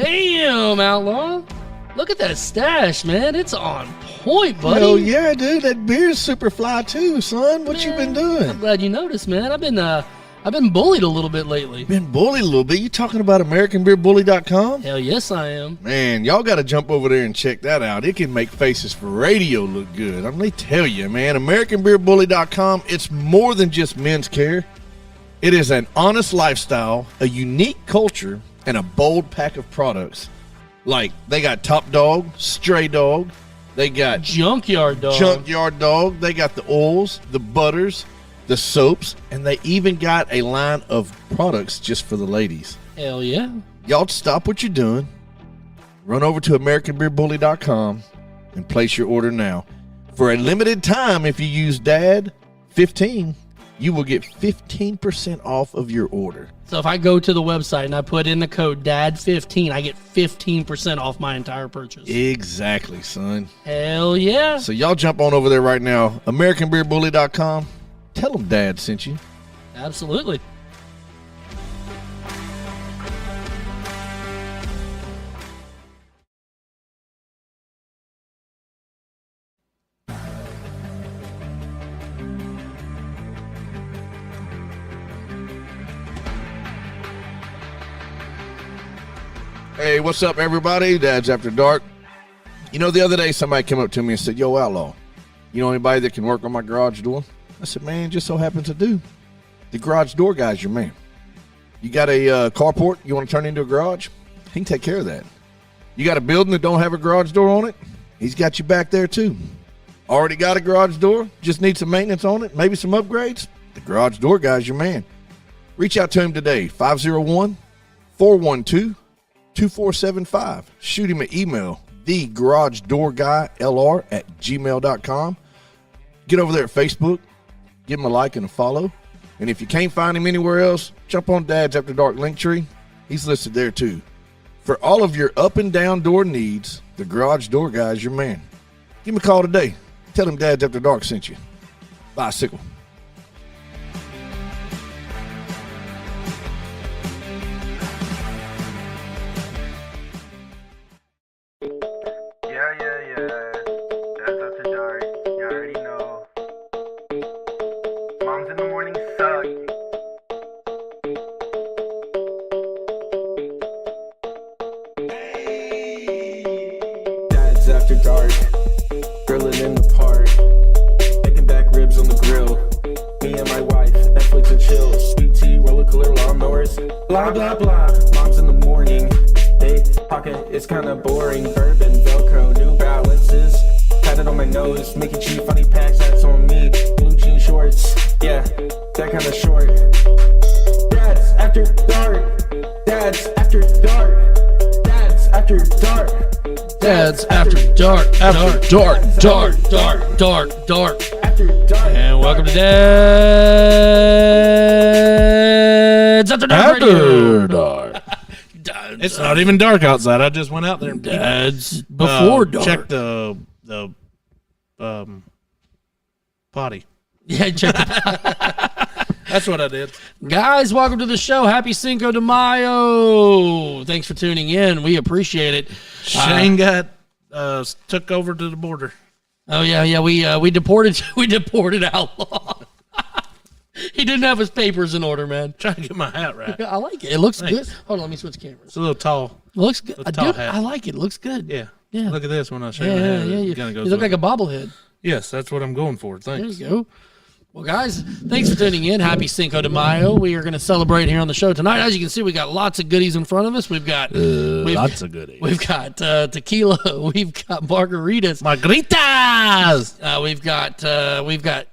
Damn, Outlaw. Look at that stash, man. It's on point, buddy. Oh yeah, dude. That beer's super fly too, son. What you been doing? I'm glad you noticed, man. I've been bullied a little bit lately. Been bullied a little bit. You talking about AmericanBeerBully.com? Hell yes, I am. Man, y'all got to jump over there and check that out. It can make faces for radio look good. Let me tell you, man. AmericanBeerBully.com, it's more than just men's care. It is an honest lifestyle, a unique culture, and a bold pack of products. Like, they got Top Dog, Stray Dog. They got Junkyard Dog. Junkyard Dog. They got the oils, the butters, the soaps, and they even got a line of products just for the ladies. Hell yeah. Y'all stop what you're doing. Run over to AmericanBeerBully.com and place your order now. For a limited time, if you use DAD15, you will get 15% off of your order. So if I go to the website and I put in the code DAD15, I get 15% off my entire purchase. Exactly, son. Hell yeah. So y'all jump on over there right now. AmericanBeerBully.com. Tell them Dad sent you. Absolutely. Hey, what's up, everybody? Dad's After Dark. You know, the other day somebody came up to me and said, "Yo, Outlaw, you know anybody that can work on my garage door?" I said, "Man, just so happens to do. The garage door guy's your man. You got a carport you want to turn into a garage? He can take care of that. You got a building that don't have a garage door on it? He's got you back there, too. Already got a garage door? Just need some maintenance on it? Maybe some upgrades? The garage door guy's your man. Reach out to him today, 501-412-2475. Shoot him an email, thegaragedoorguylr@gmail.com. Get over there at Facebook. Give him a like and a follow. And if you can't find him anywhere else, jump on Dad's After Dark Linktree. He's listed there too. For all of your up and down door needs, the garage door guy is your man. Give him a call today. Tell him Dad's After Dark sent you. Bicycle. After dark, grilling in the park, making back ribs on the grill. Me and my wife, Netflix and chill. Sweet tea, roller cooler, lawnmowers, blah blah blah. Mom's in the morning, they talking, it's kinda boring. Bourbon, Velcro, New Balances, pat it on my nose, Mickey G, funny packs, hats on me, blue jean shorts, yeah, that kinda short. Dad's After Dark, Dad's After Dark, Dad's After Dark. Dad's After Dark, dark. And welcome to Dad's After Dark Radio. Dark. It's not even dark outside. I just went out there and Dad's before dark. checked the potty. Yeah, check the That's what I did. Guys, welcome to the show. Happy Cinco de Mayo. Thanks for tuning in. We appreciate it. Shane got took over to the border. Oh yeah. We deported Outlaw. He didn't have his papers in order, man. Trying to get my hat right. I like it. It looks Thanks. good. Hold on, let me switch cameras. It's a little tall. It looks good. A tall Dude, hat. I like it. It looks good. Yeah. Yeah. Look at this when I show Yeah, my yeah, head. yeah. You look like a bobblehead. Yes, that's what I'm going for. Thanks. There you go. Well, guys, thanks for tuning in. Happy Cinco de Mayo. We are going to celebrate here on the show tonight. As you can see, we got lots of goodies in front of us. We've got Lots of goodies. We've got tequila. We've got margaritas. Margaritas. We've got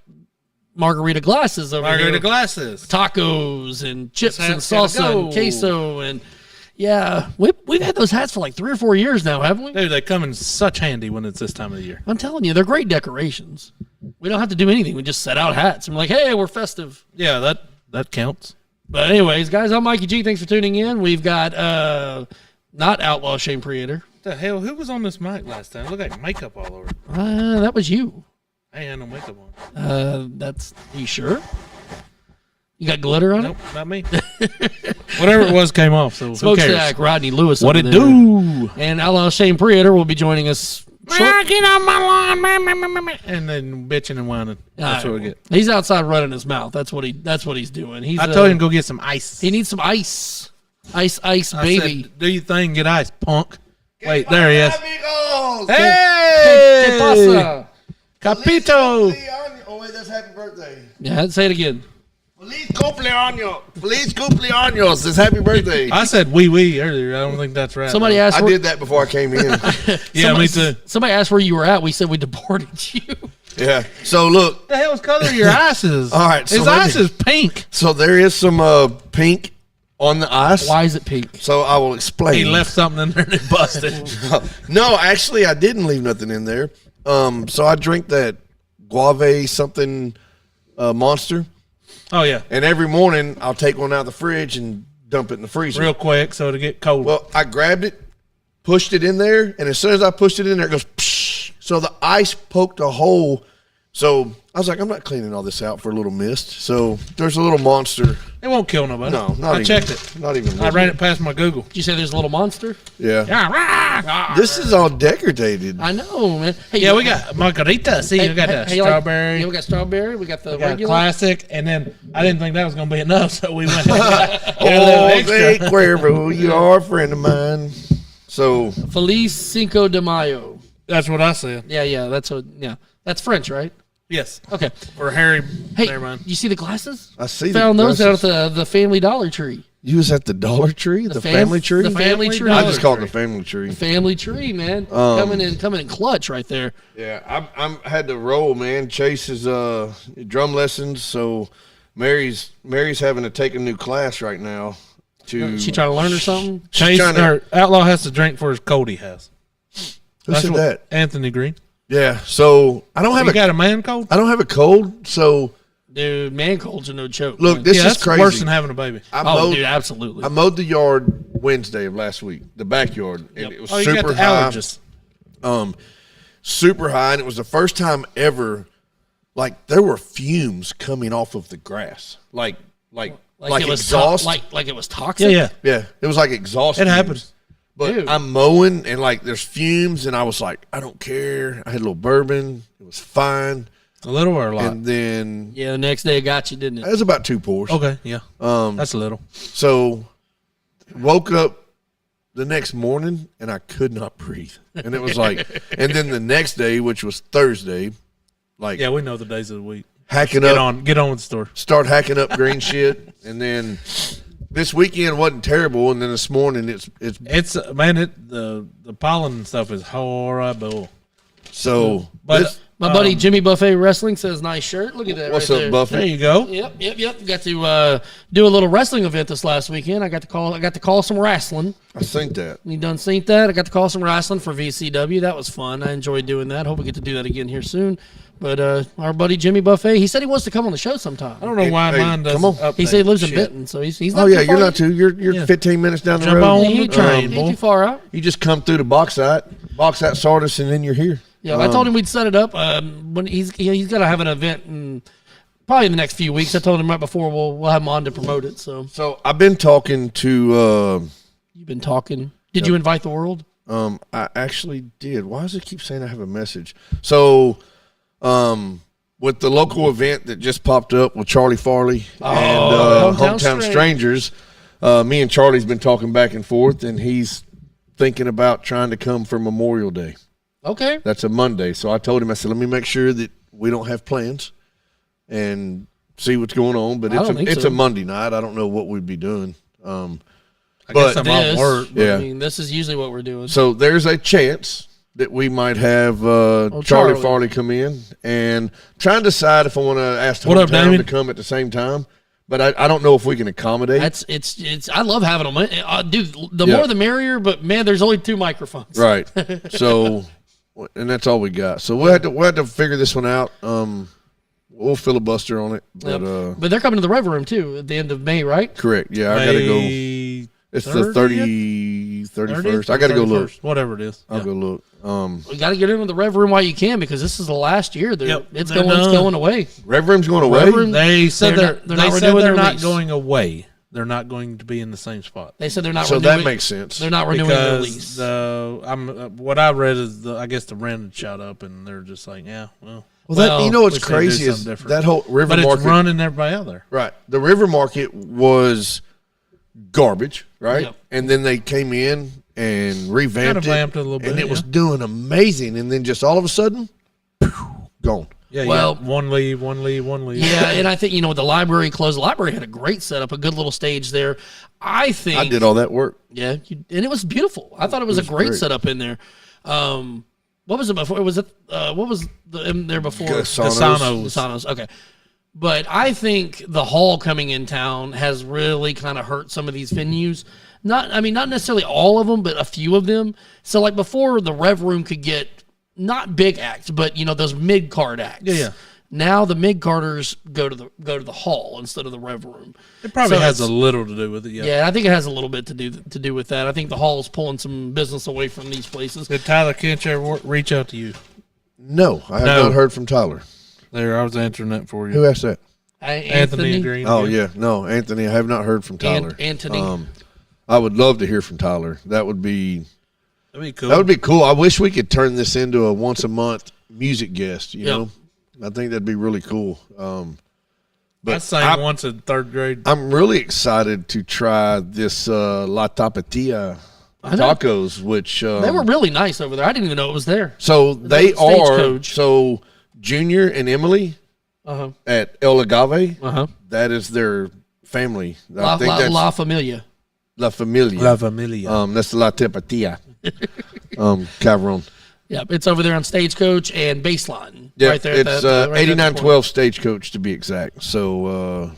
margarita glasses over Margarita here. glasses. Tacos and chips and This hat's gotta salsa go. and queso and yeah, we've had those hats for like 3 or 4 years now, haven't we? Dude, they come in such handy when it's this time of the year. I'm telling you, they're great decorations. We don't have to do anything. We just set out hats. I'm like, hey, we're festive. Yeah, that counts. But anyways, guys, I'm Mikey G. Thanks for tuning in. We've got not Outlaw Shane Preator. The hell, who was on this mic last time? It looked like makeup all over. That was you. I ain't had no makeup on. Are you sure? You got glitter on Nope, not me. Whatever it was came off. So it? who Smokestack cares? Rodney Lewis. What over it there. do? And Outlaw Shane Preator will be joining us. Get on my lawn, and then bitching and whining. That's what we get. He's outside running his mouth. That's what he's doing. He's I told him go get some ice. he needs some ice. Ice, I baby. said, do your thing, get ice, punk. Wait, there he is. Amigos. ¿Qué Hey, pasa? Capito. Oh wait, that's happy birthday. Yeah, say it again. Feliz cumpleaños. Feliz cumpleaños. It's happy birthday. I said wee earlier. I don't think that's right. Somebody asked. I where- did that before I came in. Yeah, me too. Somebody asked where you were at. We said we deported you. Yeah. So look, What the hell's color your ice is? All right, so his let me- ice is pink. so there is some pink on the ice. Why is it pink? So I will explain. He left something in there and it busted. No, actually, I didn't leave nothing in there. So I drink that guave something monster, Oh yeah, and every morning I'll take one out of the fridge and dump it in the freezer. real quick so to get cold. Well, I grabbed it, pushed it in there, and as soon as I pushed it in there, it goes psh. So the ice poked a hole. So I was like, I'm not cleaning all this out for a little mist. So there's a little monster. It won't kill nobody. No, not I even. checked it. Not even. I ran it past my Google. Did you say there's a little monster? Yeah. This is all decorated. I know, man. Hey, Yeah, we got margarita. See, we got the you like- strawberry. yeah, we got strawberry. We got the we got regular. classic, and then I didn't think that was going to be enough, so we went. And got a Oh, little extra. hey, Cuervo, you are a friend of mine. So Feliz Cinco de Mayo. That's what I said. Yeah. That's French, right? Yes, Okay. for Harry. Hey, Never mind. you see the glasses? I see. Found those out glasses. at the Family Dollar Tree. You was at the Dollar Tree, the family tree. The family tree. I just call it the family tree. Family tree, man. Coming in clutch right there. Yeah, I'm had to roll, man. Chase is drum lessons, so Mary's having to take a new class right now. She trying to learn or something? Chase trying to- or Outlaw has to drink for his cold he has. Who That's said what that? Anthony Green. Yeah, so I don't have You a got a man cold? I don't have a cold. So Dude, man colds are no joke. look, man. this Yeah, is that's crazy. worse than having a baby. I Oh, mowed, dude, absolutely. I mowed the yard Wednesday of last week, the backyard, and it was Oh, you super got the high. allergies. Super high, and it was the first time ever. Like there were fumes coming off of the grass, like it was exhaust. like it was toxic. Yeah. Yeah, it was like exhaust. It fumes. happens. But Dude. I'm mowing and like there's fumes, and I was like, I don't care. I had a little bourbon. It was fine. A little or a lot? And then Yeah, the next day it got you, didn't it it? was about 2 pours. Okay, yeah. That's a little. So woke up the next morning and I could not breathe. And it was like, and then the next day, which was Thursday, like Yeah, we know the days of the week. hacking Get up, on with the story. start hacking up green shit. And then this weekend wasn't terrible. And then this morning it's It's man, the pollen stuff is horrible. so. But this- My buddy Jimmy Buffet Wrestling says nice shirt. Look at that. what's right up, there. Buffy? there you go. Yep. Got to do a little wrestling event this last weekend. I got to call some wrestling. I think that. You done seen that? I got to call some wrestling for VCW. That was fun. I enjoyed doing that. Hope we get to do that again here soon. But our buddy Jimmy Buffet, he said he wants to come on the show sometime. I don't know why Hey, mine doesn't. come on. Update He said he lives in shit. Benton, so he's not Oh too yeah, you're far. not too. You're Yeah. 15 minutes down the Jump road. on He the ain't train, he ain't boy. too far out. You just come through the box out Sardis, and then you're here. Yeah, I told him we'd set it up. When he's got to have an event in probably in the next few weeks. I told him right before we'll have him on to promote it. So So I've been talking to. you've been talking. Did you invite the world? I actually did. Why does it keep saying I have a message? So, with the local event that just popped up with Charlie Farley and Hometown Hometown Strangers, me and Charlie's been talking back and forth, and he's thinking about trying to come for Memorial Day. Okay. That's a Monday. So I told him, I said, let me make sure that we don't have plans and see what's going on. But I don't think it's so. a Monday night. I don't know what we'd be doing. I But- guess I'm off This, work. Yeah. I mean, this is usually what we're doing. So there's a chance that we might have Charlie Charlie. Farley come in, and trying to decide if I want to ask What up, Hometown Damien? to come at the same time. But I don't know if we can accommodate. It's. I love having them, dude. The Yeah. more the merrier. But man, there's only 2 microphones. Right. So, and that's all we got. So we'll have to figure this one out. We'll filibuster on it. But Yep. But they're coming to the Rev Room too at the end of May, right? correct. Yeah, I got to go. May It's the 30th? 30th, 31st. I got to go look. Whatever it is. I'll go look. We got to get into the Rev Room while you can because this is the last year. Yep, It's they're going away. Rev Room's going away? Rev Room, They said they're not going away. They're not going to be in the same spot. They said they're not. So renewing, that makes sense. They're not renewing their lease. What I read is I guess the rent had shot up, and they're just like, yeah, well. Well, you know what's wish they'd do crazy is something different. that whole river But it's market. running everybody out there. Right. The river market was garbage, right? Yep. And then they came in and revamped Kind of vamped it a little bit, and it was yeah. doing amazing. And then just all of a sudden, gone. Yeah, Well- one leave. Yeah, and I think the library closed. The library had a great setup, a good little stage there. I think I did all that work. Yeah, and it was beautiful. I thought it was a great setup in there. What was it before? Was it what was in there before? Casanos. Okay. But I think the hall coming in town has really kind of hurt some of these venues. Not necessarily all of them, but a few of them. So like before, the Rev Room could get not big acts, but those mid card acts. Yeah. Now the mid carders go to the hall instead of the Rev Room. It probably So has a it's- little to do with it. Yeah, I think it has a little bit to do with that. I think the hall is pulling some business away from these places. Did Tyler Kinch ever reach out to you? No, I have not heard from Tyler. There, I was answering that for you. Who asked that? Anthony Green. Oh, yeah. No, Anthony, I have not heard from Tyler. Anthony. I would love to hear from Tyler. That would be That'd be cool. That would be cool. I wish we could turn this into a once a month music guest. You know, I think that'd be really cool. I sang once in third grade. I'm really excited to try this La Tapatía tacos, which they were really nice over there. I didn't even know it was there. So they are Stagecoach. so Junior and Emily at El Agave. That is their family. I think that's La Familia. La Familia. La Familia. That's La Tapatía. Cabrón. Yep, it's over there on Stagecoach and Baseline. Yeah, right there. It's right there at the 8912 Stagecoach to be exact. So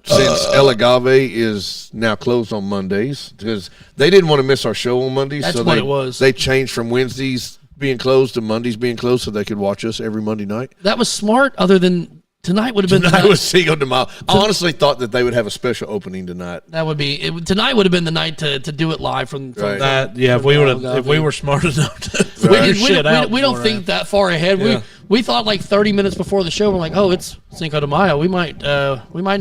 since El Agave is now closed on Mondays, because they didn't want to miss our show on Mondays, That's so what it was. They changed from Wednesdays being closed to Mondays being closed, so they could watch us every Monday night. That was smart. Other than tonight would have been. Tonight was Cinco de Mayo. I honestly thought that they would have a special opening tonight. That would be tonight. Would have been the night to do it live from Right. That if we were smart enough to we don't think that far ahead. Yeah. We thought like 30 minutes before the show. We're like, oh, it's Cinco de Mayo. We might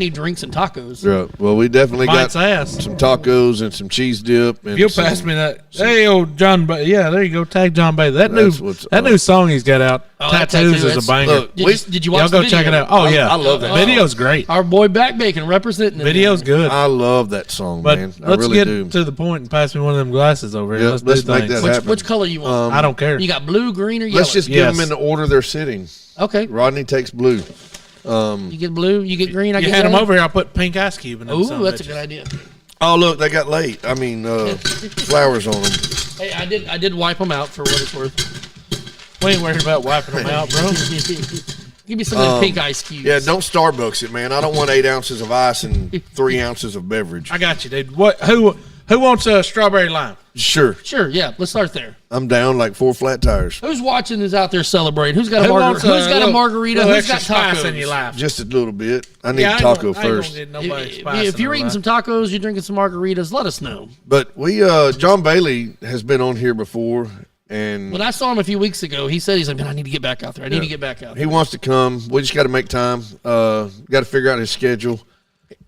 need drinks and tacos. Right. Well, we definitely Mike's got ass. some tacos and some cheese dip. And You'll some- pass me that. Hey, old John. Yeah, there you go. Tag John Bailey. That That's what's up. new song he's got out. that Tattoos tattoo, is a it's- banger. Look, Did you watch Y'all the go video? check it out. Oh yeah, I love that. Video's great. Our boy Back Bacon representing. it. Video's good. I love that song, But man. I let's really get do. to the point and pass me one of them glasses over here. Yeah, let's let's do make things. that happen. Which color you want? I don't care. You got blue, green, or yellow? Let's just give Yes. them in the order they're sitting. Okay. Rodney takes blue. You get blue. You get green. I You get had them yellow? over here. I'll put pink ice cube in them. Ooh, that's a good idea. Oh, look, they got late. I mean, flowers on them. Hey, I did wipe them out for what it's worth. We ain't worried about wiping them out, bro. Give me some of the pink ice cubes. Yeah, don't Starbucks it, man. I don't want 8 ounces of ice and 3 ounces of beverage. I got you, dude. Who wants a strawberry lime? Sure. Sure, yeah. Let's start there. I'm down like 4 flat tires. Who's watching is out there celebrating? Who's got a Who margarita? wants Who's got a little- margarita? little Who's got extra spice tacos? in your life? Just a little bit. I need Yeah, I ain't taco gonna- I ain't first. gonna get nobody spice If in you're their eating life. some tacos, you're drinking some margaritas, let us know. But John Bailey has been on here before, and When I saw him a few weeks ago, he's like, man, I need to get back out there. I need to get back out there. he wants to come. We just got to make time. Got to figure out his schedule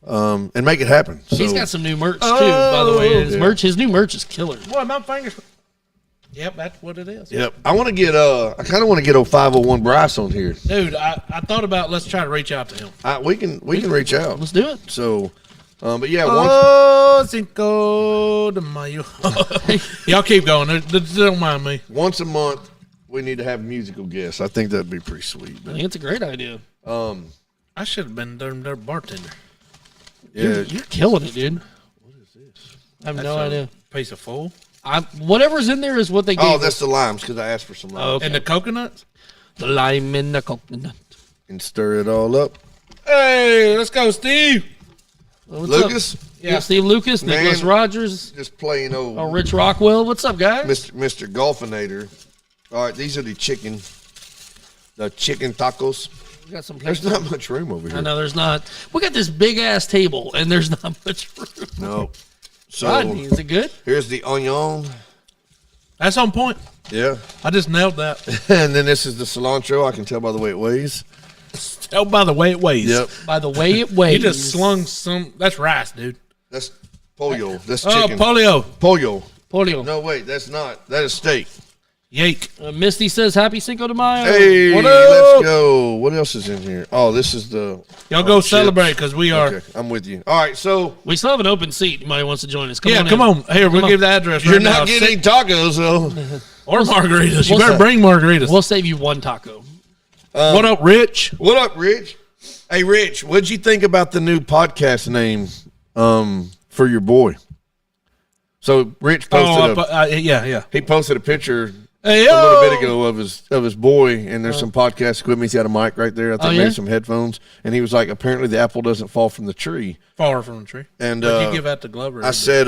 and make it happen. So, He's got some new merch, too, by the way. His new merch is killer. Boy, my fingers. Yep, that's what it is. Yep. I want to get. I kind of want to get 0501 Bryce on here. Dude, I thought about let's try to reach out to him. We can reach out. Let's do it. So, but yeah, Oh, Cinco de Mayo. Y'all keep going. Don't mind me. once a month we need to have musical guests. I think that'd be pretty sweet. I think it's a great idea. I should have been their bartender. Yeah. You're killing it, dude. What is this? I have no idea. Piece of fool. Whatever's in there is what they gave Oh, us. that's the limes because I asked for some limes. Oh, okay. And the coconuts? The lime and the coconut. And stir it all up. Hey, let's go, Steve. What's Lucas, up? Yeah, Steve Lucas, Man. Nicholas Rogers, just playing old Rich Rockwell. What's up, guys? Mr. Golfinator. All right, these are the chicken tacos. We got some There's not much room over here. I know there's not. We got this big ass table, and there's not much room. No. So Rodney, is it good? here's the onion. That's on point. Yeah. I just nailed that. And then this is the cilantro. I can tell by the way it weighs. Tell by the way it weighs. Yep. By the way it weighs. You just slung some. That's rice, dude. That's pollo. That's Oh, chicken. polio. Pollo. Polio. No, wait, that's not. That is steak. Yake. Misty says, Happy Cinco de Mayo. Hey, What let's up? go. What else is in here? Oh, this is the. Y'all go chips. celebrate because we are. Okay, I'm with you. All right, so We still have an open seat. Anybody wants to join us? Come in. on. Here, we'll Come give the address you're right now. not getting tacos, though. Or margaritas. You What's better that? bring margaritas. We'll save you one taco. What up, Rich? What up, Rich? Hey, Rich, what'd you think about the new podcast name for your boy? So Rich posted yeah. he posted a picture Hey, a little bit ago of his boy, and there's some podcast equipment. He's got a mic right there. I think maybe some headphones. And he was like, apparently the apple doesn't fall from the tree. Far from the tree. And But you give that to Glover. I said,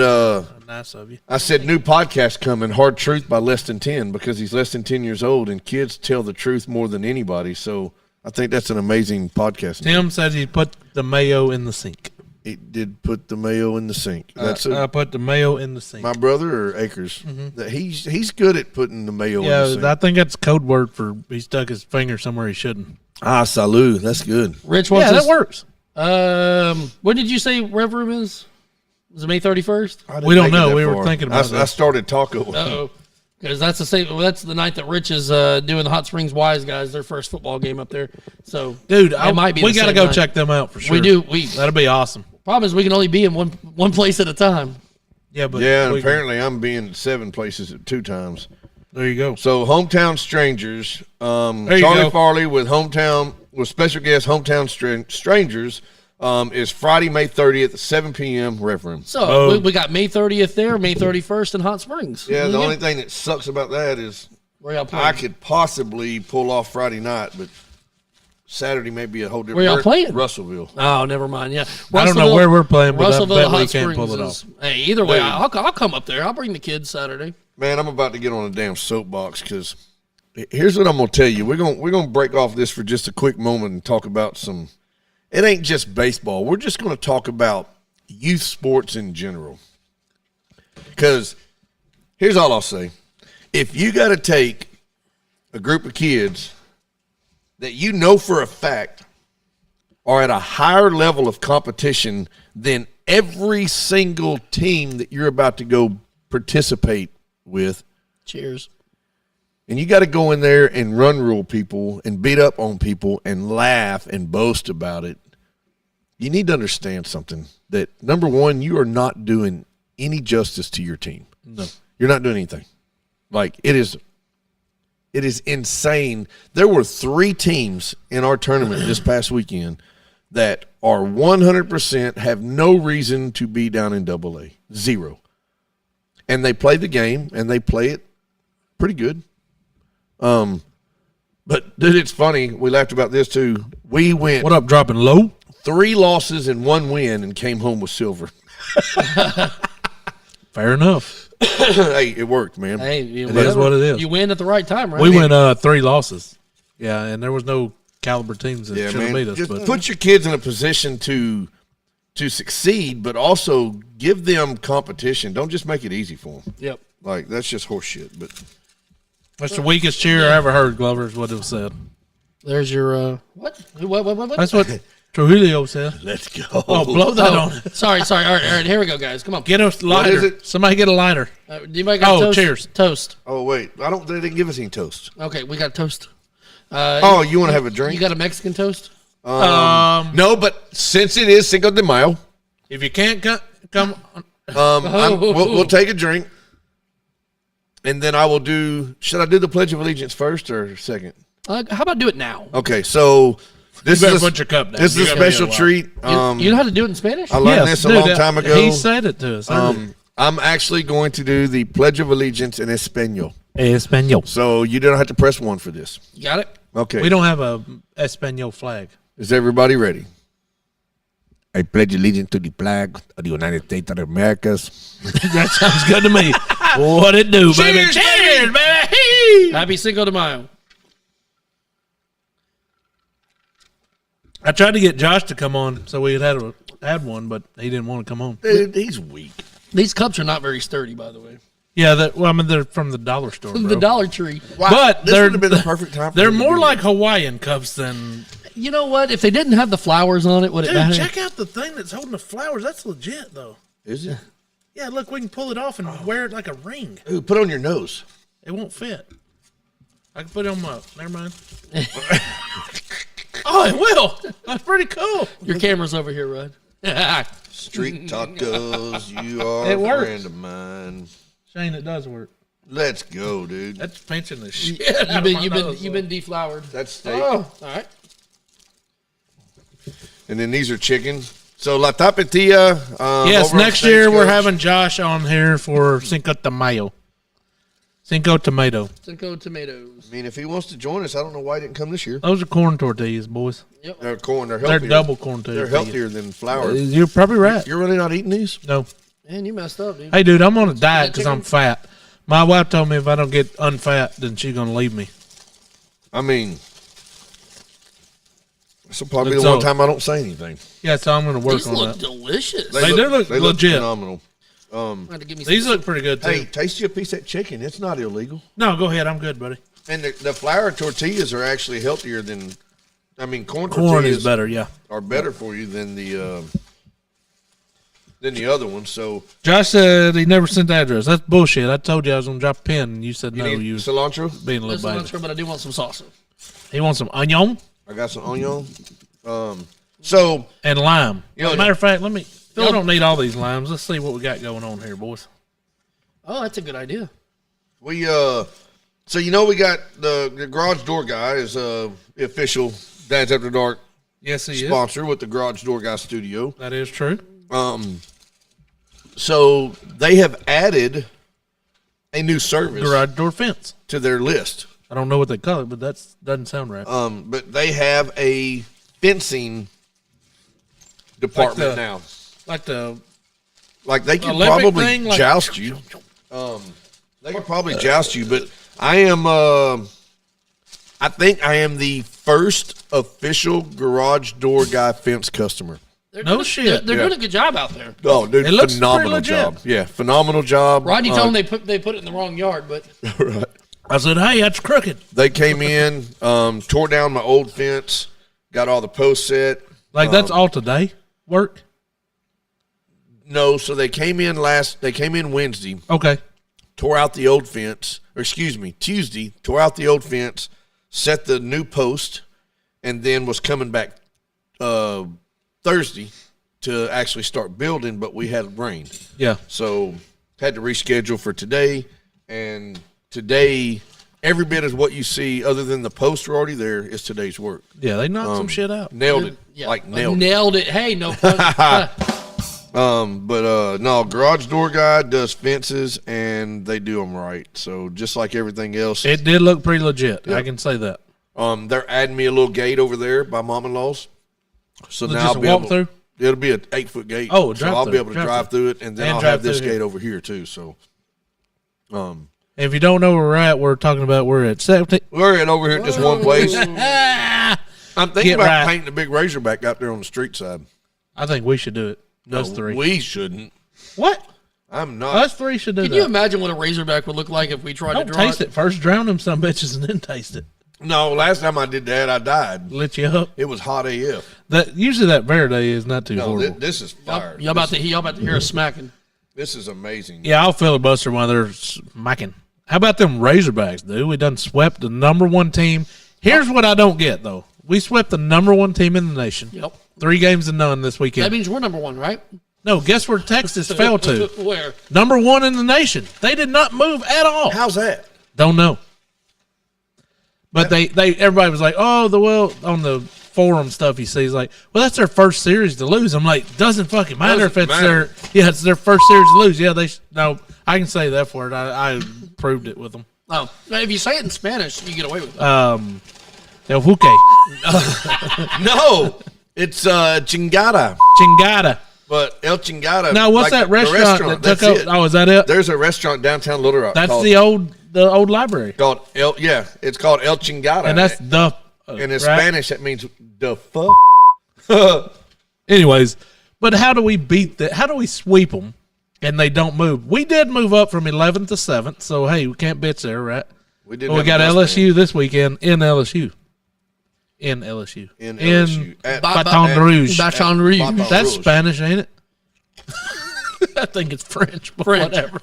nice of you. I said, new podcast coming, Hard Truth by Less Than 10, because he's less than 10 years old, and kids tell the truth more than anybody. So I think that's an amazing podcast. Tim said he put the mayo in the sink. He did put the mayo in the sink. That's I put the mayo in the sink. my brother or Akers. That he's good at putting the mayo in the sink. I think that's code word for he stuck his finger somewhere he shouldn't. Ah, salud. That's good. Rich wants Yeah, us. that works. When did you say Rev Room is? Was it May 31st? I didn't We don't make it know. that We were far. thinking about I that. started taco. Uh-oh. Because that's the same. Well, that's the night that Rich is doing the Hot Springs Wise guys, their first football game up there. So, Dude, it might be. we the got to same go night. check them out for sure. We do. That'll be awesome. Problem is, we can only be in one place at a time. Yeah, but Yeah, and apparently I'm being at 7 places at 2 times. there you go. So hometown strangers, you Charlie go. Farley with special guest hometown strangers is Friday, May 30th at 7 p.m. Ref Room. So we got May 30th there, May 31st in Hot Springs. Yeah, the only thing that sucks about that is Where y'all playing? I could possibly pull off Friday night, but Saturday may be a whole different. Where y'all playing? Russellville. Oh, never mind. Yeah, I don't know where we're playing, but I Russellville, bet we Hot can't pull Springs it off. Hey, either way, Dude. I'll come up there. I'll bring the kids Saturday. Man, I'm about to get on a damn soapbox because here's what I'm gonna tell you. We're gonna break off this for just a quick moment and talk about some. It ain't just baseball. We're just gonna talk about youth sports in general. Because here's all I'll say: if you got to take a group of kids that you know for a fact are at a higher level of competition than every single team that you're about to go participate with, Cheers. and you got to go in there and run rule people and beat up on people and laugh and boast about it, you need to understand something. That, number one, you are not doing any justice to your team. No. You're not doing anything. Like, it is insane. There were 3 teams in our tournament this past weekend that are 100% have no reason to be down in AA. 0. And they play the game, and they play it pretty good. But, dude, it's funny. We laughed about this, too. We went What up, dropping low? 3 losses and 1 win and came home with silver. Fair enough. Hey, it worked, man. Hey, It is what it is. You win at the right time, right? We went 3 losses. Yeah, and there was no caliber teams that Yeah, should have man. beat us. Just But put your kids in a position to succeed, but also give them competition. Don't just make it easy for them. Yep. Like, that's just horse shit. But that's the weakest cheer I ever heard, Glover, is what it was said. There's your what? What? That's what Trujillo said. let's go. Oh, blow that Oh, on. sorry. All right, here we go, guys. Come on. Get a lighter. is it? Somebody get a lighter. Anybody got toast? cheers. Toast. Oh, wait. They didn't give us any toast. Okay, we got toast. Oh, you want to have a drink? You got a Mexican toast? No, but since it is Cinco de Mayo, If you can't come we'll take a drink. And then I will do – should I do the Pledge of Allegiance first or second? How about do it now? Okay, so this better is put your cup down. This You is a gotta be special a while. treat. You know how to do it in Spanish? I learned this a long time ago. He said it to us. I'm actually going to do the Pledge of Allegiance in Espanol. Espanol. So you don't have to press 1 for this. You got it? Okay. We don't have a Espanol flag. Is everybody ready? I pledge allegiance to the flag of the United States of the Americas. That sounds good to me. What it do, baby? Cheers, baby. Happy Cinco de Mayo. I tried to get Josh to come on so we had one, but he didn't want to come on. Dude, he's weak. These cups are not very sturdy, by the way. Yeah, they're from the dollar store, bro. The Dollar Tree. Wow, But this they're would have been the perfect time. They're more like Hawaiian cups than. You know what? If they didn't have the flowers on it, would it Dude, matter? check out the thing that's holding the flowers. That's legit, though. Is it? Yeah, look, we can pull it off and wear it like a ring. Ooh, put it on your nose. It won't fit. I can put it on my. Never mind. Oh, it will. That's pretty cool. Your camera's over here, Rod. Street tacos, you are It a works. friend of mine. Shane, it does work. Let's go, dude. That's pinching the shit. out You've of my nose, been deflowered. That's steak. Oh, all right. And then these are chicken. So La Tapatía. Yes, over on next year we're Stagecoach. having Josh on here for Cinco de Mayo. Cinco Tomato. CINCO tomatoes. I mean, if he wants to join us, I don't know why he didn't come this year. Those are corn tortillas, boys. Yep. They're corn. They're They're healthier. double corn They're tortillas. healthier than flour. You're probably right. You're really not eating these? No. Man, you messed up, dude. Hey, dude, I'm on a diet because I'm chicken? fat. My wife told me if I don't get unfat, then she's going to leave me. I mean, this will probably be It's the one all- time I don't say anything. Yeah, so I'm going to work These on look that. delicious. They do look legit. phenomenal. Had to give me These some- look pretty good, too. Hey, taste you a piece of that chicken. It's not illegal. No, go ahead. I'm good, buddy. And the flour tortillas are actually healthier than, corn Corn tortillas is better, yeah. are better for you than the other one. So Josh said he never sent the address. That's bullshit. I told you I was going to drop a pin, and you said no. you You need was cilantro? being a This little is not baby. sure, but I do want some salsa. He wants some onion I got some onion. So and lime. You know- Matter of fact, I don't need all these limes. Let's see what we got going on here, boys. Oh, that's a good idea. we we got the garage door guy is the official Dads After Dark Yes, he is. sponsor with the Garage Door Guy Studio. That is true. So they have added a new service Garage door fence. to their list. I don't know what they call it, but that doesn't sound right. But they have a fencing department Like the- now. Like the Like they can Olympic probably thing, like- joust you. They can probably joust you, but I am. I think I am the first official garage door guy fence customer. They're No doing, shit. They're Yeah. doing a good job out there. Oh, dude, It looks phenomenal pretty legit. job. Yeah, phenomenal job. Rodney told them they put it in the wrong yard, but Right. I said, hey, that's crooked. They came in, tore down my old fence, got all the posts set. Like that's all today work. No, so they came in Wednesday, Okay. tore out the old fence, Tuesday, tore out the old fence, set the new post, and then was coming back Thursday to actually start building, but we had rain. Yeah. So had to reschedule for today, and today, every bit of what you see other than the posts are already there is today's work. Yeah, they knocked some shit out. Nailed it. yeah, Nailed it. it. Hey, no pun. But no, Garage Door Guy does fences, and they do them right. So just like everything else, It did look pretty legit. Yeah. I can say that. they're adding me a little gate over there by Mom-in-law's. So now Just I'll a be walk able. through? It'll be an 8-foot gate. Oh, so I'll be drive-through, able to drive through it, and then And I'll drive have this through here. gate over here too. So, And if you don't know where we're at, we're talking about we're at 17. we're at over here at just one place. I I'm thinking Get about right. painting a big Razorback out there on the street side. think we should do it. Us No, three. We shouldn't. What? I'm not. Us three should do Can that. you imagine what a Razorback would look like if we tried Don't to draw taste it first. Drown them some bitches and then taste it. No, last time I did that, I died. Lit you up. It was hot AF. That usually that Verde is not too No, horrible. this is fire. Y'all about to hear us smacking. This is amazing. Yeah, I'll filibuster while they're smacking. How about them Razorbacks, dude? We done swept the number one team. Here's what I don't get, though. We swept the number one team in the nation. Yep. 3 games to none this weekend. That means we're number one, right? No, guess where Texas fell to? Where? Number one in the nation. They did not move at all. How's that? Don't know. But they everybody was like, oh, on the forum stuff you see, he's like, well, that's their first series to lose. I'm like, doesn't fucking matter if Doesn't it's matter. it's their first series to lose. Yeah, no, I can say that for it. I proved it with them. Oh, if you say it in Spanish, you get away with it. El Huque. No, it's Chingada. Chingada. But El Chingada. Now, what's like that the restaurant that that's took up? it. Oh, is that it? There's a restaurant downtown Little Rock. That's called, the old library. called El. Yeah, it's called El Chingada. And that's the. and in right? Spanish that means the fuck. Anyways, but how do we beat that? How do we sweep them and they don't move. We did move up from 11th to 7th, so hey, we can't bitch there, right? We did. Well, we got LSU this weekend in LSU. In LSU. In LSU. At Baton Rouge. Baton Rouge. That's Spanish, ain't it? I think it's French, but French. whatever.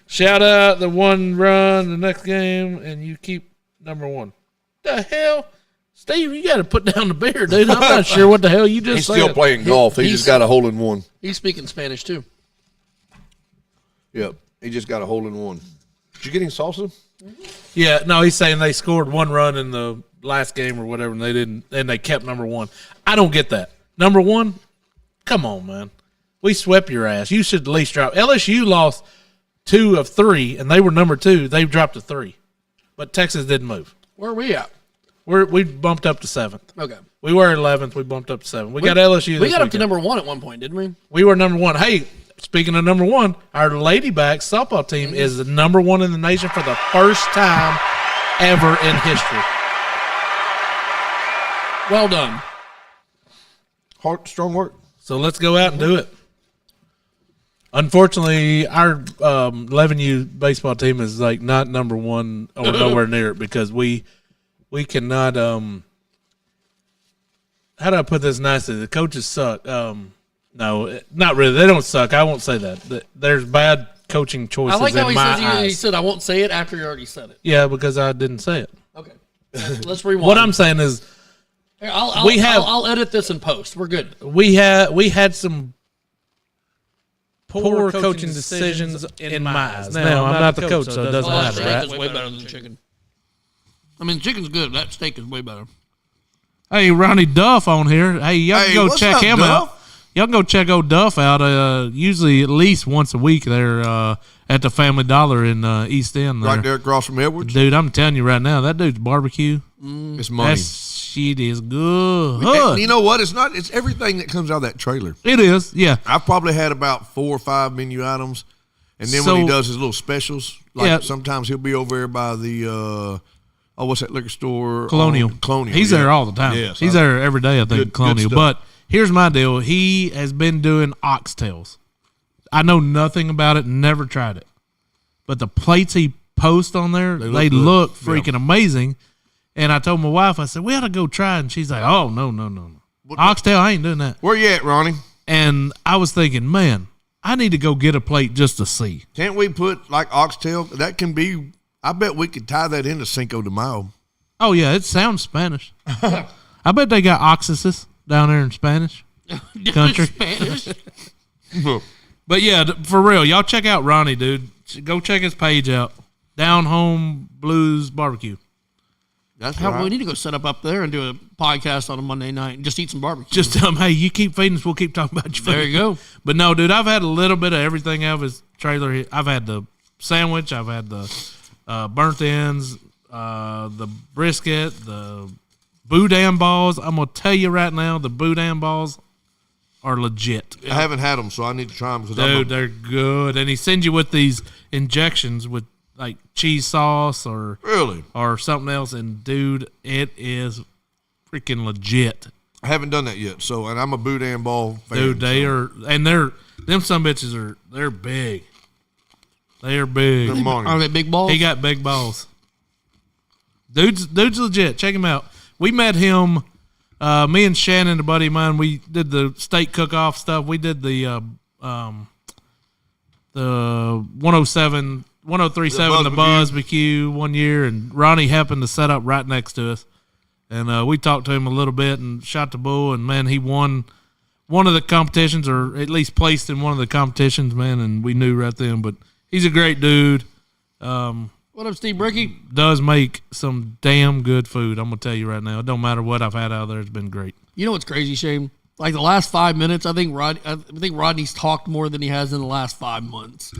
Shout out the one run the next game, and you keep number one. The hell? Steve, you got to put down the beer, dude. I'm not sure what the hell you just He's said. still playing golf. He just got a hole in one. He's speaking Spanish, too. Yep. He just got a hole in one. Did you get any salsa? Yeah, no, he's saying they scored one run in the last game or whatever, and they didn't, and they kept number one. I don't get that. Number one? Come on, man. We swept your ass. You should at least drop. LSU lost 2 of 3, and they were number 2. They dropped to 3. But Texas didn't move. Where are we at? We bumped up to 7th. Okay. We were 11th. We bumped up to 7th. We got LSU. We got up to number 1 at one point, didn't we? We were number 1. Hey, speaking of number 1, our Ladybacks softball team is the number 1 in the nation for the first time ever in history. Well done. Strong work. So let's go out and do it. Unfortunately, our 11U baseball team is like not number 1 or nowhere near it because we cannot. How do I put this nicely? The coaches suck. No, not really. They don't suck. I won't say that. There's bad coaching choices. I like how in he my says eyes. he said I won't say it after you already said it. Yeah, because I didn't say it. Okay. Let's rewind. What I'm saying is, Here, I'll edit this in post. We're good. we had some poor coaching decisions in my eyes. Now, I'm not the coach, so it doesn't That matter, steak right? is way better than chicken. I mean, chicken's good. That steak is way better. Hey, Ronnie Duff on here. Hey, y'all can go what's check up, him Duff? out. Y'all can go check old Duff out. Usually at least once a week there at the Family Dollar in East End. There. Right there across from Edwards. Dude, I'm telling you right now, that dude's barbecue. It's money. That shit is good. And you know what? It's everything that comes out of that trailer. It is, yeah. I've probably had about 4 or 5 menu items. And then So- when he does his little specials, like Yeah. sometimes he'll be over there by the what's that liquor store? Colonial. Colonial. He's yeah. there all the time. Yes, He's there every day, I think, Good- Colonial. good But stuff. here's my deal. He has been doing oxtails. I know nothing about it, never tried it. But the plates he posts on there, they look good. freaking amazing. And I told my wife, I said, we ought to go try it. And she's like, oh, no. Oxtail, I ain't doing that. Where you at, Ronnie? And I was thinking, man, I need to go get a plate just to see. Can't we put like oxtail? That can be. I bet we could tie that into Cinco de Mayo. Oh, yeah, it sounds Spanish. I bet they got oxysis down there in Spanish country. Spanish. But yeah, for real, y'all check out Ronnie, dude. Go check his page out. Down Home Blues Barbecue. That's How, right. we need to go set up there and do a podcast on a Monday night and just eat some barbecue. Just tell him, hey, you keep feeding us, we'll keep talking about your food. there you go. But no, dude, I've had a little bit of everything out of his trailer. I've had the sandwich, I've had the burnt ends, the brisket, the boudin balls. I'm going to tell you right now, the boudin balls are legit. I haven't had them, so I need to try them. Dude, they're good. And he sends you with these injections with like cheese sauce or something else. And dude, it is freaking legit. I haven't done that yet. So, and I'm a boudin ball fan. Dude, they are, and them some bitches they're big. They are big. They're money. Are they big balls? He got big balls. Dude's legit. Check him out. We met him. Me and Shannon, a buddy of mine, we did the steak cook-off stuff. We did the 1037, the Buzz BQ one year, and Ronnie happened to set up right next to us. And we talked to him a little bit and shot the bull, and man, he won one of the competitions, or at least placed in one of the competitions, man, and we knew right then. But he's a great dude. What up, Steve Bricky? Does make some damn good food. I'm gonna tell you right now. It don't matter what I've had out there. It's been great. You know what's crazy, Shane? Like the last 5 minutes, I think Rodney's talked more than he has in the last 5 months.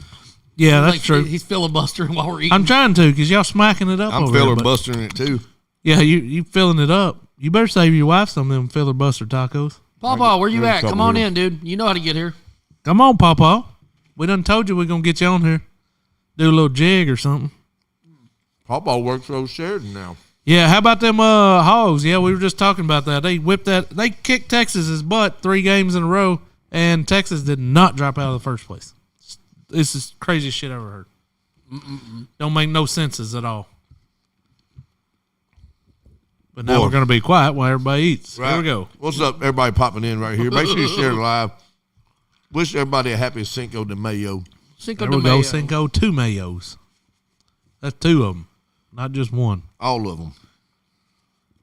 Yeah, that's Like, true. He's filibustering while we're eating. I'm trying to, because y'all smacking it up. I'm over there, but- filibustering it too. Yeah, you filling it up. You better save your wife some of them filibuster tacos. Papa, where you There's at? a couple Come on here. in, dude. You know how to get here. Come on, Papa. We done told you we're gonna get you on here. Do a little jig or something. Pawpaw works for Sheridan now. Yeah, how about them hogs? Yeah, we were just talking about that. They kicked Texas's butt 3 games in a row, And Texas did not drop out of the first place. This is the craziest shit I ever heard. Don't make no senses at all. But now we're going to be quiet while everybody eats. Right. Here we go. What's up, everybody popping in right here? Make sure you share it live. Wish everybody a happy Cinco de Mayo. Cinco There de we Mayo. go. Cinco, 2 Mayos. That's 2 of them, not just one. All of them.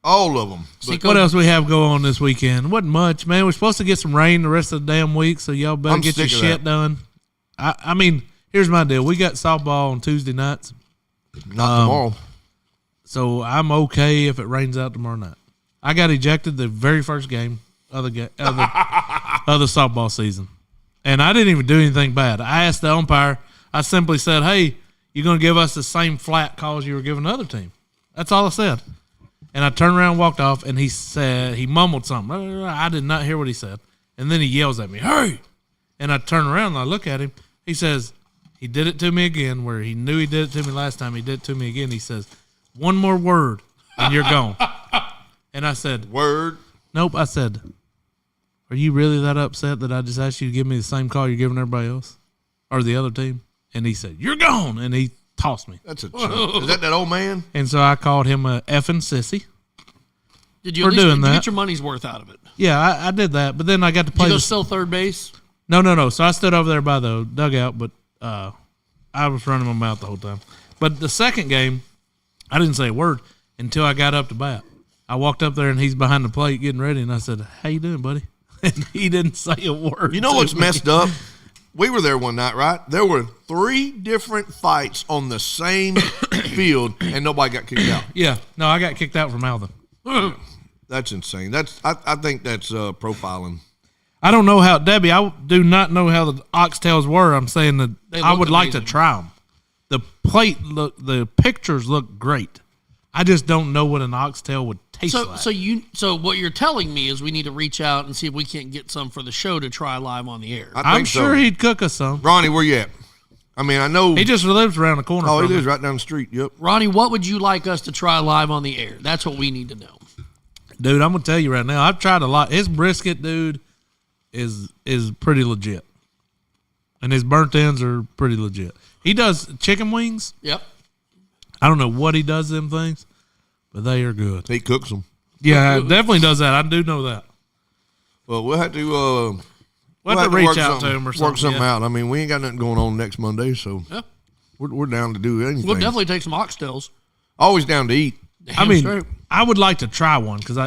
All of them. Cinco- What else we have going on this weekend? Wasn't much, man. We're supposed to get some rain the rest of the damn week, so y'all better I'm get your sick of shit done. I mean, here's my deal. We got softball on Tuesday nights, Not tomorrow. so I'm okay if it rains out tomorrow night. I got ejected the very first game of the softball season, and I didn't even do anything bad. I asked the umpire. I simply said, "Hey, you're going to give us the same flat calls you were giving the other team." That's all I said. And I turned around and walked off, and he mumbled something. I did not hear what he said. And then he yells at me, "Hey!" And I turn around and I look at him. He says, he did it to me again, where he knew he did it to me last time. He did it to me again. He says, "One more word, and you're gone." And I said, Word. "Nope." I said, "Are you really that upset that I just asked you to give me the same call you're giving everybody else? Or the other team?" And he said, "You're gone." And he tossed me. That's a chump. Is that old man? And so I called him a effing sissy. Did you for at least doing did you that. get your money's worth out of it? Yeah, I did that. But then I got to Did play you go this. still third base? No. So I stood over there by the dugout, but I was running my mouth the whole time. But the second game, I didn't say a word until I got up to bat. I walked up there, and he's behind the plate getting ready, and I said, "How you doing, buddy?" And he didn't say a word. You know to what's me. messed up? We were there one night, right? There were 3 different fights on the same field, and nobody got kicked out. Yeah. No, I got kicked out from Alvin. That's insane. I think that's profiling. I don't know how, Debbie, I do not know how the oxtails were. I'm saying that They I looked would like to amazing. try them. The pictures look great. I just don't know what an oxtail would taste like. So what you're telling me is we need to reach out and see if we can't get some for the show to try live on the air. I I'm think sure so. he'd cook us some. Ronnie, where you at? I mean, I know. He just lives around the corner Oh, from he me. lives right down the street. Yep. Ronnie, what would you like us to try live on the air? That's what we need to know. Dude, I'm going to tell you right now, I've tried a lot. His brisket, dude, is pretty legit. And his burnt ends are pretty legit. He does chicken wings. Yep. I don't know what he does to them things, but they are good. He cooks them. Yeah, definitely does that. I do know that. Well, we'll have to. We'll have to reach work out to something- him or something. Work something yeah. out. I mean, we ain't got nothing going on next Monday, so Yeah. we're down to do anything. We'll definitely take some oxtails. Always down to eat. I Damn mean, straight. I would like to try one because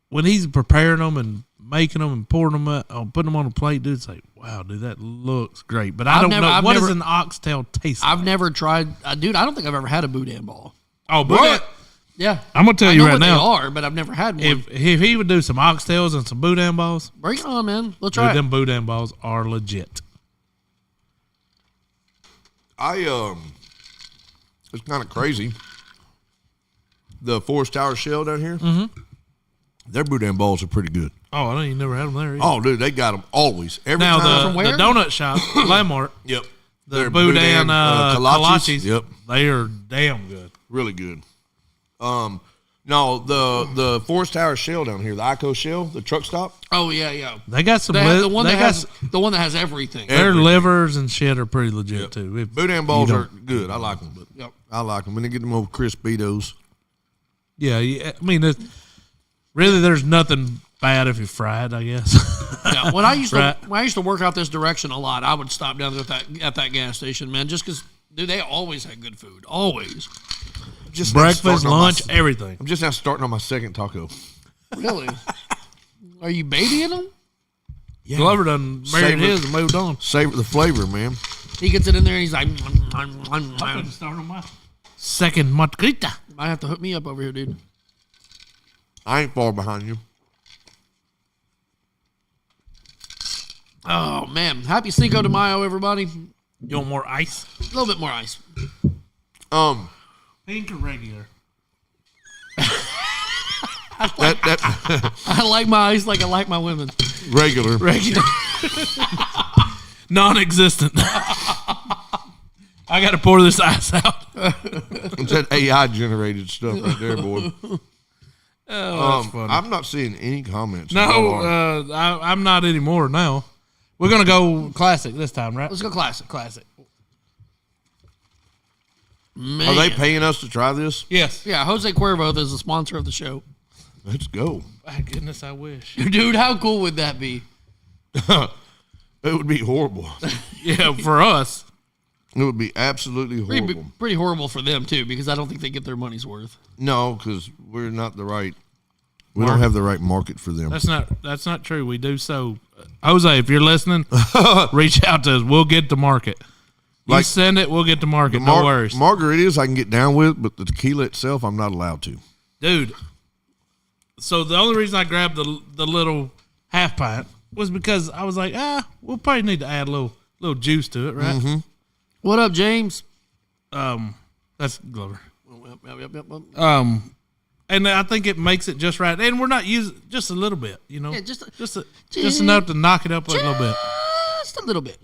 when he's preparing them and making them and pouring them up, putting them on a plate, dude, it's like, wow, dude, that looks great. But I don't know what does an oxtail taste like. I've never tried, dude. I don't think I've ever had a boudin ball. Oh, but What? Yeah, I'm gonna tell I you know right what now, they are, but I've never had one. if he would do some oxtails and some boudin balls, Bring it on, man. Let's dude, try it. them boudin balls are legit. It's kind of crazy. The Forest Tower Shell down here, their boudin balls are pretty good. Oh, I know you never had them there either. Oh, dude, they got them always. Every now time. From where? the donut shop, Landmark, Yep. the Their boudin kolaches. kolaches, Yep. they are damn good. Really good. No, the Forest Tower Shell down here, the ICO Shell, the truck stop. Oh yeah. They got some. They have the one they that got has the one that has everything. their everything. livers and shit are pretty legit too. If Boudin balls you are don't- good. I like them. But Yep. I like them when they get them old crispitos. Yeah, I mean, there's nothing bad if you fry it, I guess. Yeah, when I used Right. to work out this direction a lot, I would stop down there at that gas station, man, just because, dude, they always had good food, always. Just now Breakfast, starting on my- lunch, everything. I'm just now starting on my second taco. Really? Are you babying them? Yeah. Glover done married Savor- his and moved on. Savor the flavor, man. He gets it in there and he's like, Start on my second margarita. might have to hook me up over here, dude. I ain't far behind you. Oh man, happy Cinco de Mayo, everybody. You want more ice? A little bit more ice. Pink or regular? That I like my ice like I like my women. regular. Regular. Non-existent. I got to pour this ice out. It's that AI generated stuff right there, boy. Oh, that's funny. I'm not seeing any comments. No, I'm not anymore now. We're going to go classic this time, right? Let's go classic. Man. Are they paying us to try this? Yes. Yeah, Jose Cuervo is the sponsor of the show. Let's go. My goodness, I wish. Dude, how cool would that be? It would be horrible. Yeah, for us. It would be absolutely horrible. Pretty horrible for them, too, because I don't think they get their money's worth. No, because we're not the right. We don't have the right market for them. That's not true. We do so. Jose, if you're listening, reach out to us. We'll get to market. You send it, we'll get to market. No worries. Margaritas I can get down with, but the tequila itself, I'm not allowed to. Dude, so the only reason I grabbed the little half pint was because I was like, we'll probably need to add a little juice to it, right? Mm-hmm. What up, James? That's Glover. Yep. And I think it makes it just right. And we're not using just a little bit, you know? Yeah, just enough to knock it up a little bit. Just a little bit.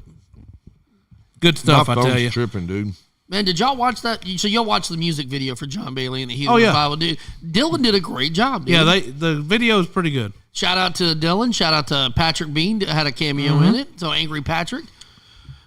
Good stuff, My I tell phone's you. tripping, dude. Man, did y'all watch that? So y'all watched the music video for John Bailey and the Heathen Oh, yeah. Revival, dude. Dylan did a great job, dude. Yeah, the video is pretty good. Shout out to Dylan. Shout out to Patrick Bean that had a cameo in it. So Angry Patrick.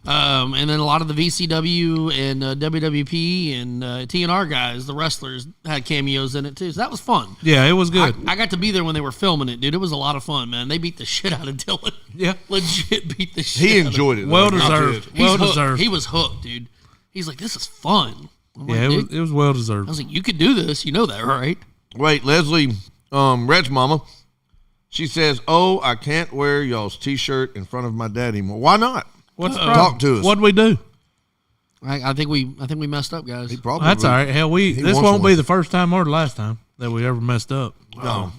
And then a lot of the VCW and WWP and TNR guys, the wrestlers, had cameos in it too. So that was fun. Yeah, it was good. I got to be there when they were filming it, dude. It was a lot of fun, man. They beat the shit out of Dylan. Yeah. Legit beat the shit He out of enjoyed it. Well though. deserved. He's Well hooked. deserved. He was hooked, dude. He's like, this is fun. I'm Yeah, like, dude, it was well I deserved. was like, you could do this. You know that, right? Wait, Leslie, Red's mama, she says, I can't wear y'all's T-shirt in front of my dad anymore. Why not? What's the Talk problem? to us. What'd we do? I think we messed up, guys. He probably That's all right. Hell, this wants won't one. be the first time or the last time that we ever messed up. No.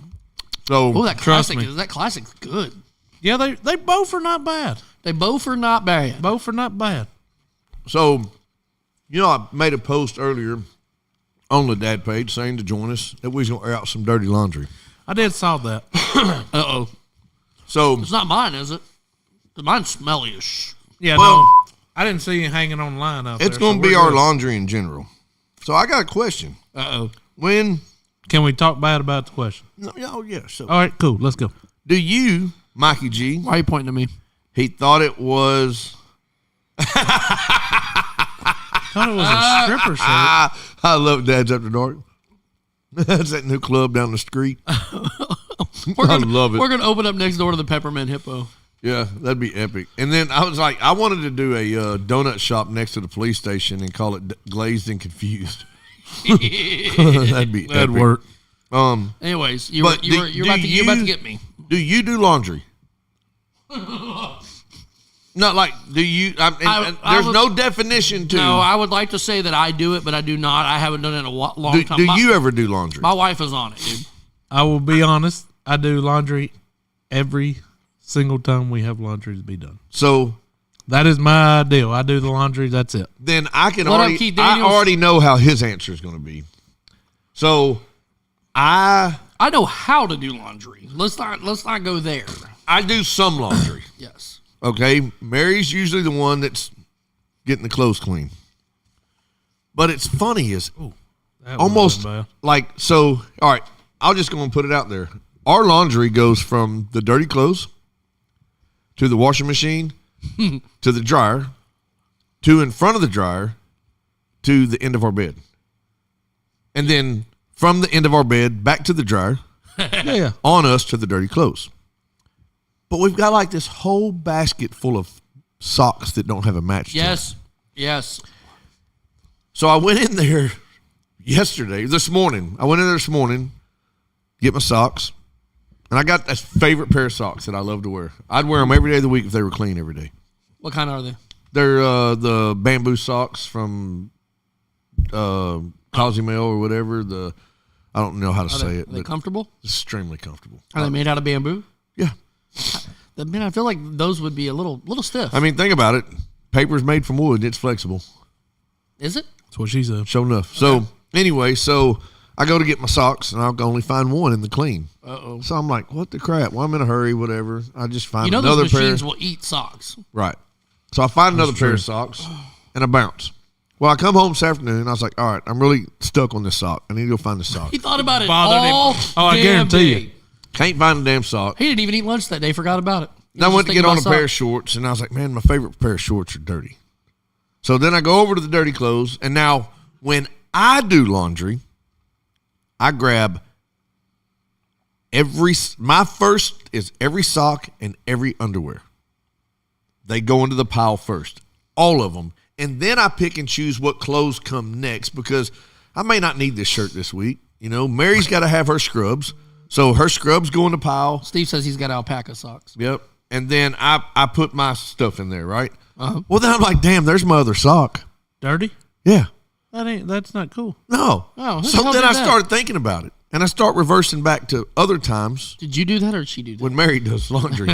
So, Oh, that Trust classic! me. That classic's good. Yeah, they both are not bad. They both are not bad. Both are not bad. I made a post earlier on the dad page saying to join us that we was going to air out some dirty laundry. I did saw that. Uh-oh. So, It's not mine, is it? Mine's smelly-ish. Yeah, Well, no. I didn't see you hanging on the line out there. it's going to so be we're our good. laundry in general. So, I got a question. Uh-oh. When, Can we talk bad about the question? so All right, cool. Let's go. do you, Mikey G, Why are you pointing at me? he thought it was, Thought it was a stripper shirt. I love Dad's After Dark. That's that new club down the street. I love it. We're gonna open up next door to the Peppermint Hippo. Yeah, that'd be epic. And then I was like, I wanted to do a donut shop next to the police station and call it Glazed and Confused. That'd be That'd epic. work. But Anyways, you're about to get me. Do you do laundry? Not like, do you? I There's would- no definition to. No, I would like to say that I do it, but I do not. I haven't done it in a long time. do you ever do laundry? My wife is on it, dude. I will be honest. I do laundry every single time we have laundry to be done. So That is my deal. I do the laundry. That's it. then I can What up, already. Keith I Daniels? already know how his answer is going to be. So I know how to do laundry. Let's not go there. do some laundry. Yes. Okay, Mary's usually the one that's getting the clothes clean. But it's funny is That almost wasn't bad. like so. All right, I'll just go and put it out there. Our laundry goes from the dirty clothes to the washing machine to the dryer to in front of the dryer to the end of our bed, and then from the end of our bed back to the dryer Yeah. on us to the dirty clothes. But we've got like this whole basket full of socks that don't have a match to them. Yes. Yes. So I went in there this morning, get my socks, and I got a favorite pair of socks that I love to wear. I'd wear them every day of the week if they were clean every day. What kind are they? They're the bamboo socks from Cozumel or whatever. I don't know how to say it, Are they but comfortable? extremely comfortable. Are they made out of bamboo? Yeah. Man, I feel like those would be a little stiff. I mean, think about it. Paper's made from wood. It's flexible. Is it? That's what she said. Sure enough. So anyway, I go to get my socks and I'll only find one in the clean. Uh-oh. So I'm like, what the crap? Well, I'm in a hurry, whatever. I just find You know another those pair. machines will eat socks. Right. So I find another pair true. of socks and I bounce. Well, I come home this afternoon, and I was like, all right, I'm really stuck on this sock. I need to go find the sock. He thought about it Bothered him. all I damn guarantee day. you. Can't find the damn sock. He didn't even eat lunch that day. Forgot about it. Then I went to get on a pair of shorts, and I was like, man, my favorite pair of shorts are dirty. So then I go over to the dirty clothes, and now when I do laundry, I grab my first is every sock and every underwear. They go into the pile first, all of them. And then I pick and choose what clothes come next because I may not need this shirt this week. You know, Mary's got to have her scrubs. So her scrubs go in the pile. Steve says he's got alpaca socks. Yep. And then I put my stuff in there, right? Uh-huh. Well, then I'm like, damn, there's my other sock. Dirty? Yeah. That's not cool. No. Oh, who the so hell then did I that? started thinking about it. And I start reversing back to other times Did you do that or did she do that? when Mary does laundry.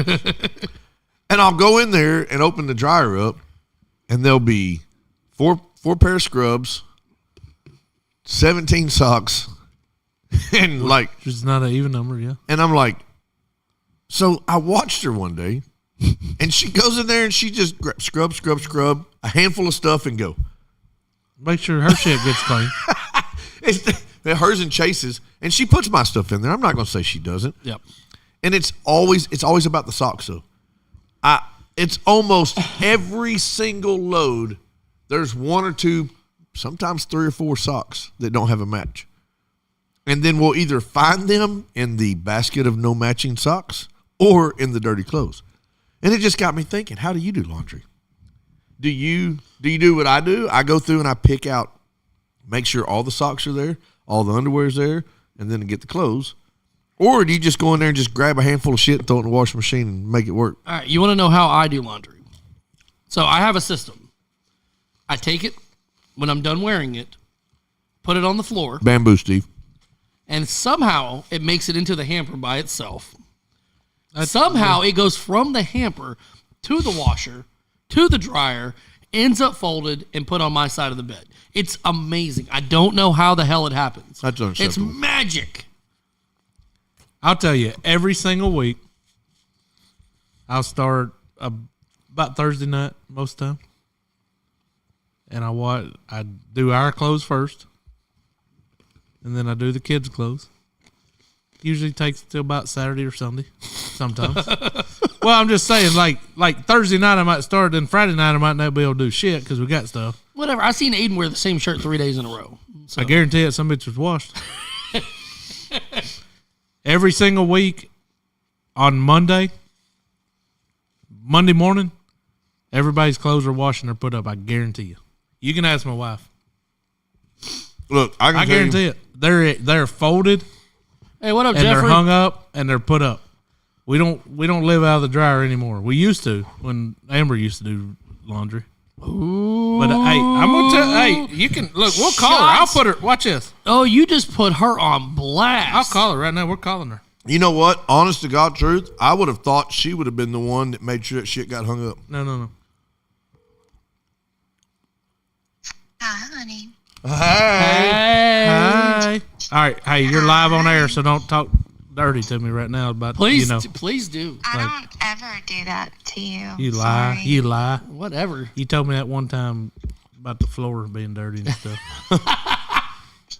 And I'll go in there and open the dryer up, and there'll be four pair of scrubs, 17 socks, and like, Which is not an even number, yeah. and I'm like, so I watched her one day, and she goes in there and she just scrub, a handful of stuff and go. Make sure her shit gets clean. It's hers and Chase's, and she puts my stuff in there. I'm not going to say she doesn't. Yep. And it's always about the socks, though. It's almost every single load. There's one or two, sometimes 3 or 4 socks that don't have a match. And then we'll either find them in the basket of no matching socks or in the dirty clothes. And it just got me thinking, how do you do laundry? Do you do what I do? I go through and I pick out, make sure all the socks are there, all the underwear's there, and then get the clothes. Or do you just go in there and just grab a handful of shit and throw it in the washing machine and make it work? All right, you want to know how I do laundry? So I have a system. I take it when I'm done wearing it, put it on the floor, Bamboo, Steve. and somehow it makes it into the hamper by itself. Somehow it goes from the hamper to the washer, to the dryer, ends up folded and put on my side of the bed. It's amazing. I don't know how the hell it happens. That's unacceptable. It's magic. I'll tell you, every single week, I'll start about Thursday night most of the time. And I do our clothes first. And then I do the kids' clothes. Usually takes till about Saturday or Sunday sometimes. Well, I'm just saying, like Thursday night I might start, then Friday night I might not be able to do shit because we got stuff. Whatever. I seen Aiden wear the same shirt 3 days in a row. So. I guarantee it, some bitch was washed. Every single week on Monday morning, everybody's clothes are washed and they're put up. I guarantee you. You can ask my wife. Look, I guarantee it. They're folded. Hey, what up, and Jeffrey? they're hung up and they're put up. We don't live out of the dryer anymore. We used to when Amber used to do laundry. Ooh. But hey, I'm gonna tell. Hey, you can look. We'll call her. I'll put her. Watch this. Oh, you just put her on blast. I'll call her right now. We're calling her. You know what? Honest to God truth, I would have thought she would have been the one that made sure that shit got hung up. No. Hi, honey. Hi. All right. Hey, you're live on air, so don't talk dirty to me right now about Please, you know. please do. I don't ever do that to you. You lie. Sorry. You lie. Whatever. You told me that one time about the floor being dirty and stuff.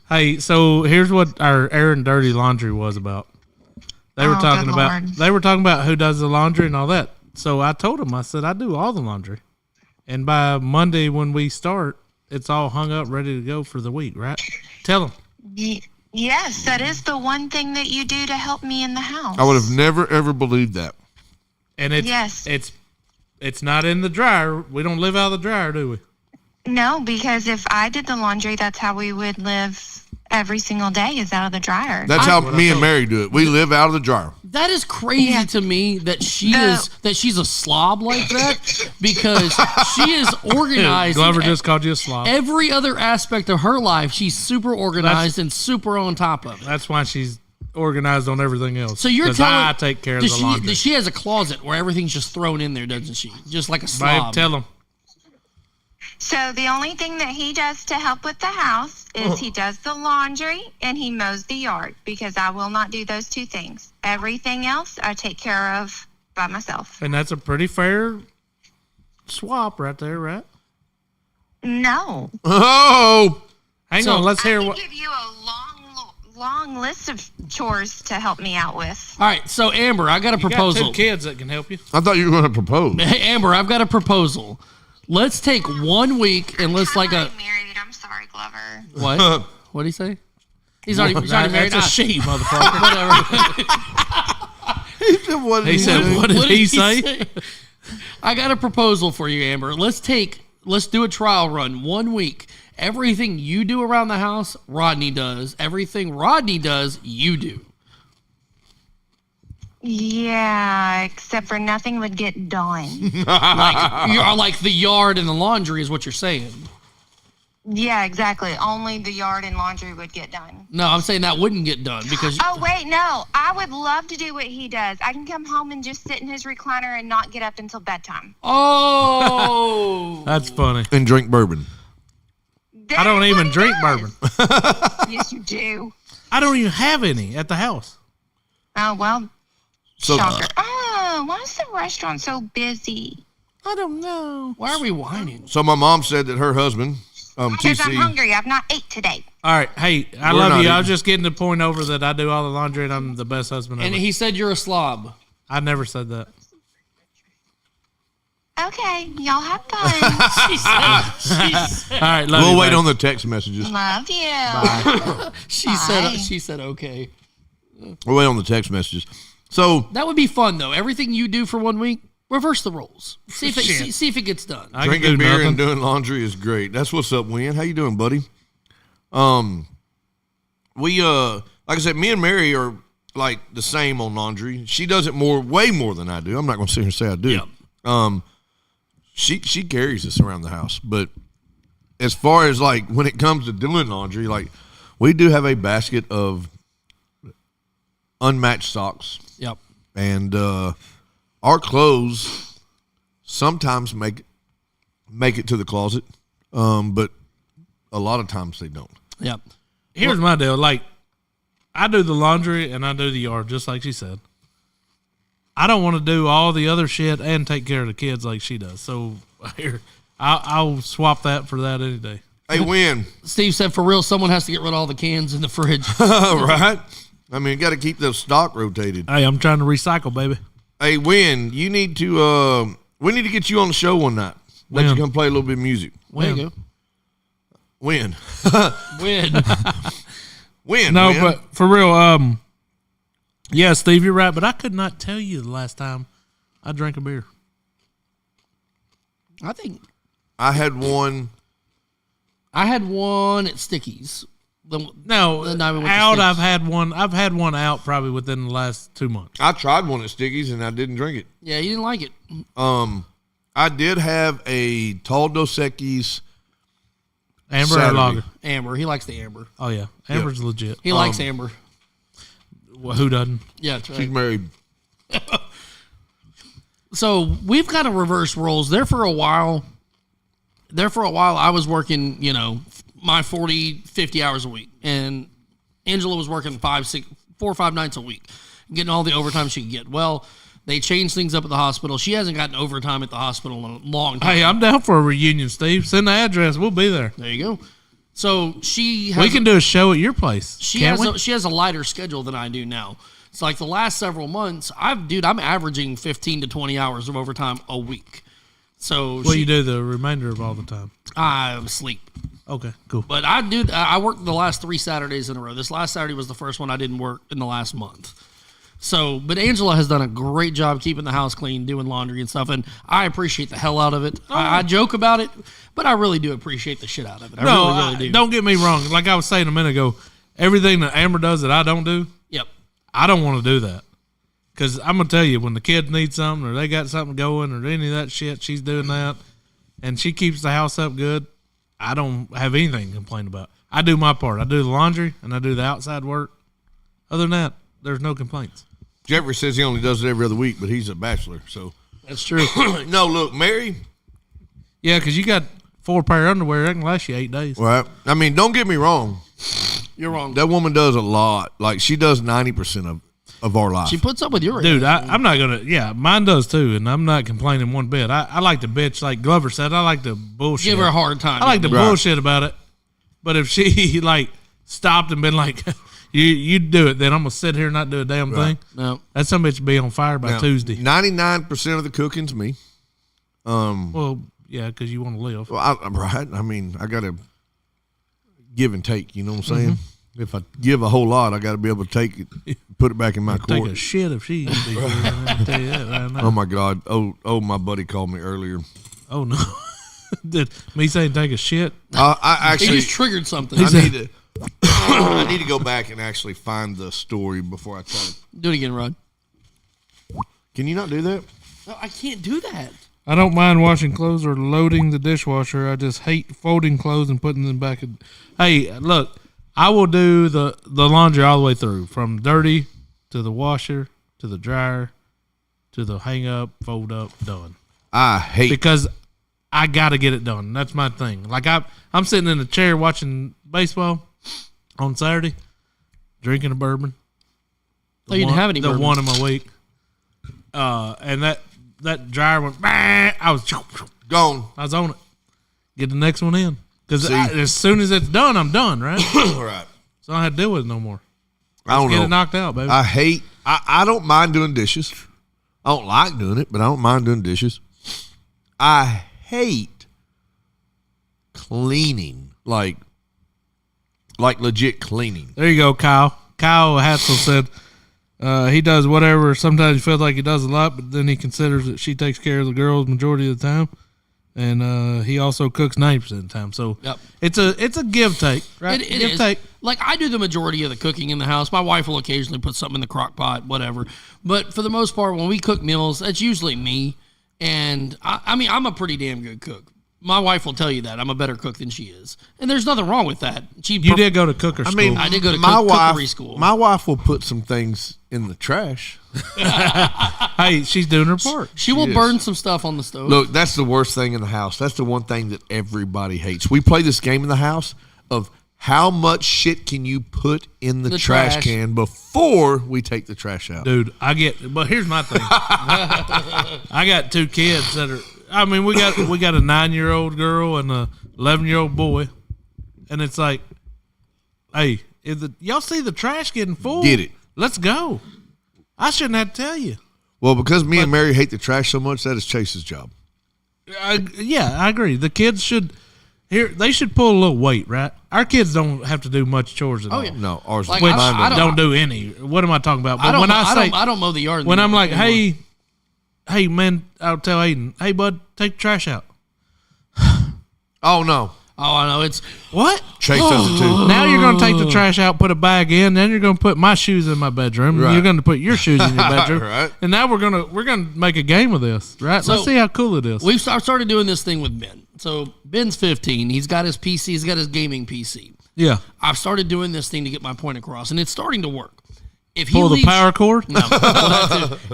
Hey, so here's what our air and dirty laundry was about. They were talking good about Lord. they were talking about who does the laundry and all that. So I told them, I said, I do all the laundry. And by Monday when we start, it's all hung up, ready to go for the week, right? Tell them. Yes, that is the one thing that you do to help me in the house. I would have never, ever believed that. And it's not in the dryer. We don't live out of the dryer, do we? No, because if I did the laundry, that's how we would live every single day, is out of the dryer. That's how me and Mary do it. We live out of the dryer. That is crazy to me that she's a slob like that because she is organized. Glover just called you a slob. Every other aspect of her life, she's super organized and super on top of it. That's why she's organized on everything else. So you're 'Cause telling I take care of the laundry. She has a closet where everything's just thrown in there, doesn't she? Just like a Babe, slob. tell them. So the only thing that he does to help with the house is he does the laundry and he mows the yard, because I will not do those two things. Everything else I take care of by myself. And that's a pretty fair swap right there, right? No. Oh, hang on. Let's hear I what. can give you a long list of chores to help me out with. All right, so Amber, I got a proposal. You got 2 kids that can help you. I thought you were going to propose. Hey, Amber, I've got a proposal. Let's take 1 week and let's like I'm married. I'm sorry, Glover. What? What did he say? He's already married. That's a she, motherfucker. Whatever. He said, what did he say? I got a proposal for you, Amber. Let's do a trial run 1 week. Everything you do around the house, Rodney does. Everything Rodney does, you do. Yeah, except for nothing would get done. like the yard and the laundry is what you're saying. Yeah, exactly. Only the yard and laundry would get done. No, I'm saying that wouldn't get done because. Oh, wait, no. I would love to do what he does. I can come home and just sit in his recliner and not get up until bedtime. Oh. That's funny. And drink bourbon. I don't even drink bourbon. Yes, you do. I don't even have any at the house. Oh, well, So, shocker. Why is the restaurant so busy? I don't know. Why are we whining? so my mom said that her husband, Because I'm TC, hungry. I've not ate today. All right. Hey, I We're love not you. I even- was just getting the point over that I do all the laundry and I'm the best husband And ever. he said you're a slob. I never said that. Okay, y'all have fun. She said. All right. Love we'll you, wait babe. on the text messages. Love you. She Bye. said okay. We'll wait on the text messages. So, That would be fun though. Everything you do for 1 week, reverse the roles. See if Shit. see if it gets done. I can drinking do beer nothing. and doing laundry is great. That's what's up, Win. How you doing, buddy? We like I said, me and Mary are like the same on laundry. She does it way more than I do. I'm not going to sit here and say I do. Yep. She carries us around the house, but as far as like when it comes to doing laundry, like we do have a basket of unmatched socks, Yep. and our clothes sometimes make it to the closet, but a lot of times they don't. Yep. Here's my deal. Like, I do the laundry and I do the yard, just like she said. I don't want to do all the other shit and take care of the kids like she does. So here, I'll swap that for that any day. Hey, Win, Steve said for real, someone has to get rid of all the cans in the fridge. right? I mean, you got to keep those stock rotated. Hey, I'm trying to recycle, baby. Hey, Win, you need to. We need to get you on the show one night. Let When? you come play a little bit of music. There you go. Win, Win. win. No, Win. but for real, yeah, Steve, you're right. But I could not tell you the last time I drank a beer. I think I had one. I had one at Sticky's. No, The night we went to out. Sticks. I've had one out probably within the last 2 months. I tried one at Sticky's and I didn't drink it. Yeah, you didn't like it. I did have a Tall Dos Equis. Amber Saturday. or lager? Amber. He likes the amber. Oh yeah, Amber's legit. He likes amber. Well, who doesn't? Yeah, that's She's right. married. So we've got to reverse roles. There for a while, I was working, my 40, 50 hours a week. And Angela was working 4 or 5 nights a week, getting all the overtime she could get. Well, they changed things up at the hospital. She hasn't gotten overtime at the hospital in a long time. Hey, I'm down for a reunion, Steve. Send the address. We'll be there. There you go. So she has We can do a show at your place. She can't has we? she has a lighter schedule than I do now. It's like the last several months, I'm averaging 15 to 20 hours of overtime a week. So What do you do the remainder of all the time? I sleep. Okay, cool. But I worked the last 3 Saturdays in a row. This last Saturday was the first one I didn't work in the last month. So, but Angela has done a great job keeping the house clean, doing laundry and stuff, and I appreciate the hell out of it. I joke about it, but I really do appreciate the shit out of it. I really do. Don't get me wrong. Like I was saying a minute ago, everything that Amber does that I don't do, Yep. I don't want to do that. Because I'm going to tell you, when the kids need something or they got something going or any of that shit, she's doing that, and she keeps the house up good, I don't have anything to complain about. I do my part. I do the laundry, and I do the outside work. Other than that, there's no complaints. Jeffrey says he only does it every other week, but he's a bachelor. So That's true. no, look, Mary. Yeah, because you got 4 pair of underwear. That can last you 8 days. Right. I mean, don't get me wrong. You're wrong. That woman does a lot. Like she does 90% of it. of our life. She puts up with your Dude, I'm not gonna. Yeah, mine does too, and I'm not complaining one bit. I like to bitch, like Glover said. I like to bullshit. Give her a hard time. I like to Right. bullshit about it. But if she like stopped and been like, "You do it," then I'm gonna sit here and not do a damn thing. No, that some bitch be on fire by Tuesday. 99% of the cooking's me. Well, yeah, because you want to live. Well, I'm right. I mean, I got to give and take. You know what I'm saying? If I give a whole lot, I got to be able to take it, put it back in my I'd court. take a shit if she. I'll tell you that right now. Oh my God! Oh, my buddy called me earlier. Oh no! Did me saying take a shit? I he actually just triggered something. I need to go back and actually find the story before I try to Do it again, Rod. Can you not do that? No, I can't do that. I don't mind washing clothes or loading the dishwasher. I just hate folding clothes and putting them back in. Hey, look, I will do the laundry all the way through, from dirty to the washer to the dryer to the hang up, fold up, done. I hate because I got to get it done. That's my thing. Like I'm sitting in a chair watching baseball on Saturday, drinking a bourbon. Oh, you didn't have any bourbon. The one of my week. And that dryer went, bah, I was gone. I was on it. Get the next one in. Because as soon as it's done, I'm done, right? Right. So I don't have to deal with it no more. I don't get know. it knocked out, baby. I don't mind doing dishes. I don't like doing it, but I don't mind doing dishes. I hate cleaning, like legit cleaning. There you go, Kyle. Kyle Hatzel said he does whatever. Sometimes he feels like he does a lot, but then he considers that she takes care of the girls majority of the time. And he also cooks 90% of the time. So it's a give take, right? It is. Take. Like I do the majority of the cooking in the house. My wife will occasionally put something in the crock pot, whatever. But for the most part, when we cook meals, that's usually me. And I mean, I'm a pretty damn good cook. My wife will tell you that I'm a better cook than she is, and there's nothing wrong with that. You did go to cooker school. I mean, I did go to cookery school. My wife will put some things in the trash. Hey, she's doing her part. She will burn some stuff on the stove. Look, that's the worst thing in the house. That's the one thing that everybody hates. We play this game in the house of how much shit can you put in the trash can before we take the trash out. Dude, but here's my thing. I got two kids that are, I mean, we got a 9-year-old girl and a 11-year-old boy. And it's like, hey, y'all see the trash getting full? Get it. Let's go. I shouldn't have to tell you. Well, because me and Mary hate the trash so much, that is Chase's job. Yeah, I agree. The kids should pull a little weight, right? Our kids don't have to do much chores at all. Yeah. No, ours Like, don't do any. What am I talking about? But I don't mow the yard. When I'm like, hey man, I'll tell Aiden, hey bud, take the trash out. Oh no. Oh, I know. It's what? Chase does it too. Now you're going to take the trash out, put a bag in, then you're going to put my shoes in my bedroom. Right. You're going to put your shoes in your bedroom. Right. And now we're going to make a game of this, right? So let's see how cool it is. We've started doing this thing with Ben. So Ben's 15. He's got his PC. He's got his gaming PC. Yeah. I've started doing this thing to get my point across, and it's starting to work. If he Pull leaves, the power cord? No.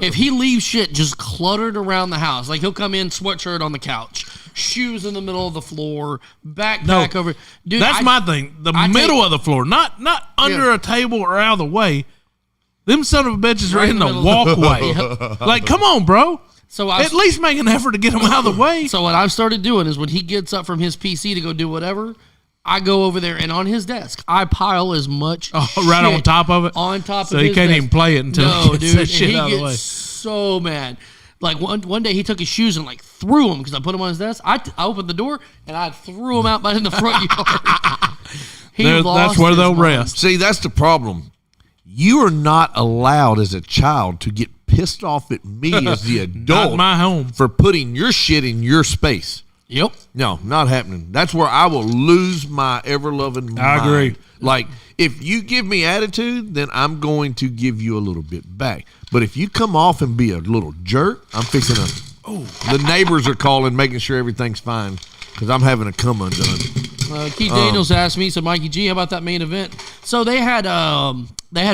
If he leaves shit just cluttered around the house, like he'll come in, sweatshirt on the couch, shoes in the middle of the floor, backpack over. Dude, that's my thing. The middle of the floor, not under a table or out of the way. Them son of a bitches are in the walkway. Like, come on, bro. So at least make an effort to get them out of the way. So what I've started doing is when he gets up from his PC to go do whatever, I go over there and on his desk, I pile as much right on top of it? On top so of his he can't desk. even play it until he gets that shit out of the way. So mad. Like one day he took his shoes and like threw them because I put them on his desk. I opened the door and I threw them out in the front yard. That's where they'll rest. See, that's the problem. You are not allowed as a child to get pissed off at me as the adult Not in my home. for putting your shit in your space. Yep. No, not happening. That's where I will lose my ever-loving mind. I agree. Like, if you give me attitude, then I'm going to give you a little bit back. But if you come off and be a little jerk, I'm fixing the neighbors are calling, making sure everything's fine because I'm having a come undone. Keith Daniels asked me, so Mikey G, how about that main event? So they had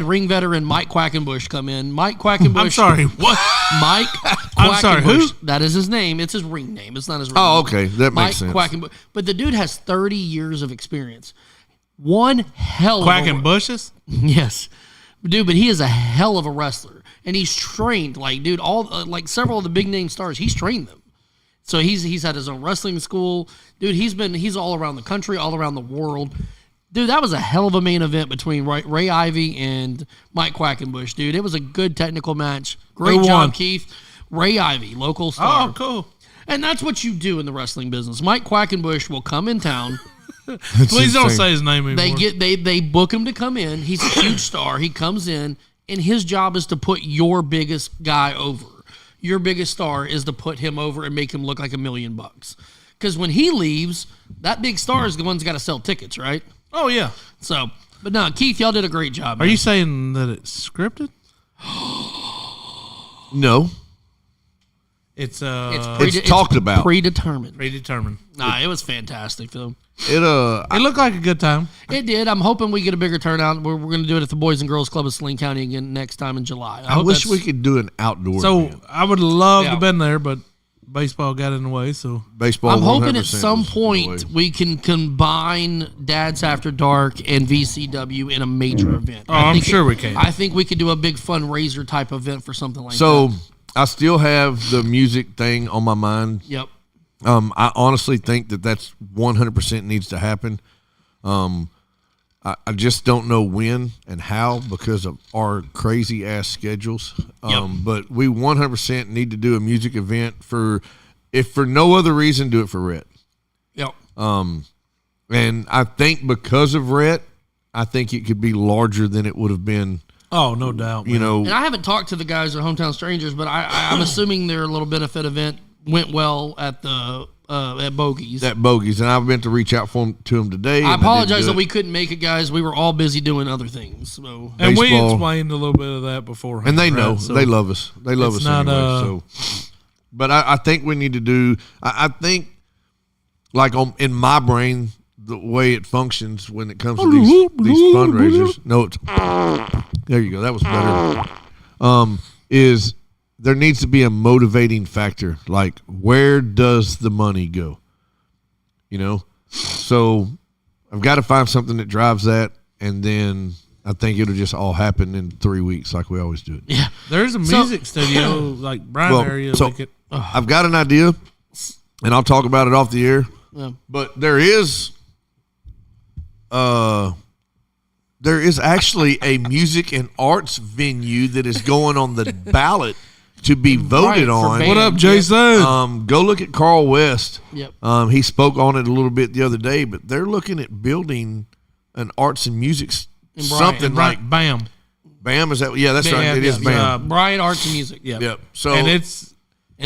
ring veteran Mike Quackenbush come in. Mike Quackenbush. I'm sorry, what? Mike Quackenbush. I'm sorry, who? That is his name. It's his ring name. It's not his ring Oh, name. okay. That makes sense. Mike Quackenbush. But the dude has 30 years of experience. One hell of Quackenbushes? Yes. dude. But he is a hell of a wrestler, and he's trained. Like, dude, like several of the big name stars, he's trained them. So he's had his own wrestling school, dude. He's all around the country, all around the world. Dude, that was a hell of a main event between Ray Ivy and Mike Quackenbush, dude. It was a good technical match. Great job, Keith. Ray Ivy, local star. Oh, cool. And that's what you do in the wrestling business. Mike Quackenbush will come in town. Please don't say his name anymore. They book him to come in. He's a huge star. He comes in, and his job is to put your biggest guy over. Your biggest star is to put him over and make him look like $1 million. Because when he leaves, that big star is the one's got to sell tickets, right? Oh, yeah. So, but no, Keith, y'all did a great job. Are you saying that it's scripted? No. It's talked about. Predetermined. Nah, it was fantastic, Phil. It looked like a good time. It did. I'm hoping we get a bigger turnout. We're going to do it at the Boys and Girls Club of Saline County again next time in July. I wish we could do an outdoor event. I would love to have been there, but baseball got in the way. So baseball. I'm hoping at some point we can combine Dads After Dark and VCW in a major event. Oh, I'm sure we can. I think we could do a big fundraiser type event for something like that. So I still have the music thing on my mind. Yep. I honestly think that's 100% needs to happen. I just don't know when and how because of our crazy ass schedules. But we 100% need to do a music event if for no other reason, do it for Rhett. Yep. And I think because of Rhett, I think it could be larger than it would have been. Oh, no doubt. You know, and I haven't talked to the guys at Hometown Strangers, but I'm assuming their little benefit event went well at the at Bogies. At Bogies, and I've been to reach out to them today. I apologize that we couldn't make it, guys. We were all busy doing other things. So and we explained a little bit of that before, and they know they love us. They love us anyway. But I think we need to do. I think, like in my brain, the way it functions when it comes to these fundraisers. No, there you go. That was better. Is there needs to be a motivating factor, like where does the money go? You know, so I've got to find something that drives that, and then I think it'll just all happen in 3 weeks, like we always do it. Yeah, there's a music studio like Brian area. So I've got an idea, and I'll talk about it off the air. Yeah. But there is actually a music and arts venue that is going on the ballot to be voted on. What up, Jason? Go look at Carl West. Yep. He spoke on it a little bit the other day, but they're looking at building an arts and music something like BAM. BAM, is that? Yeah, that's right. It is BAM. Brian Arts and Music. Yeah. Yep. So and it's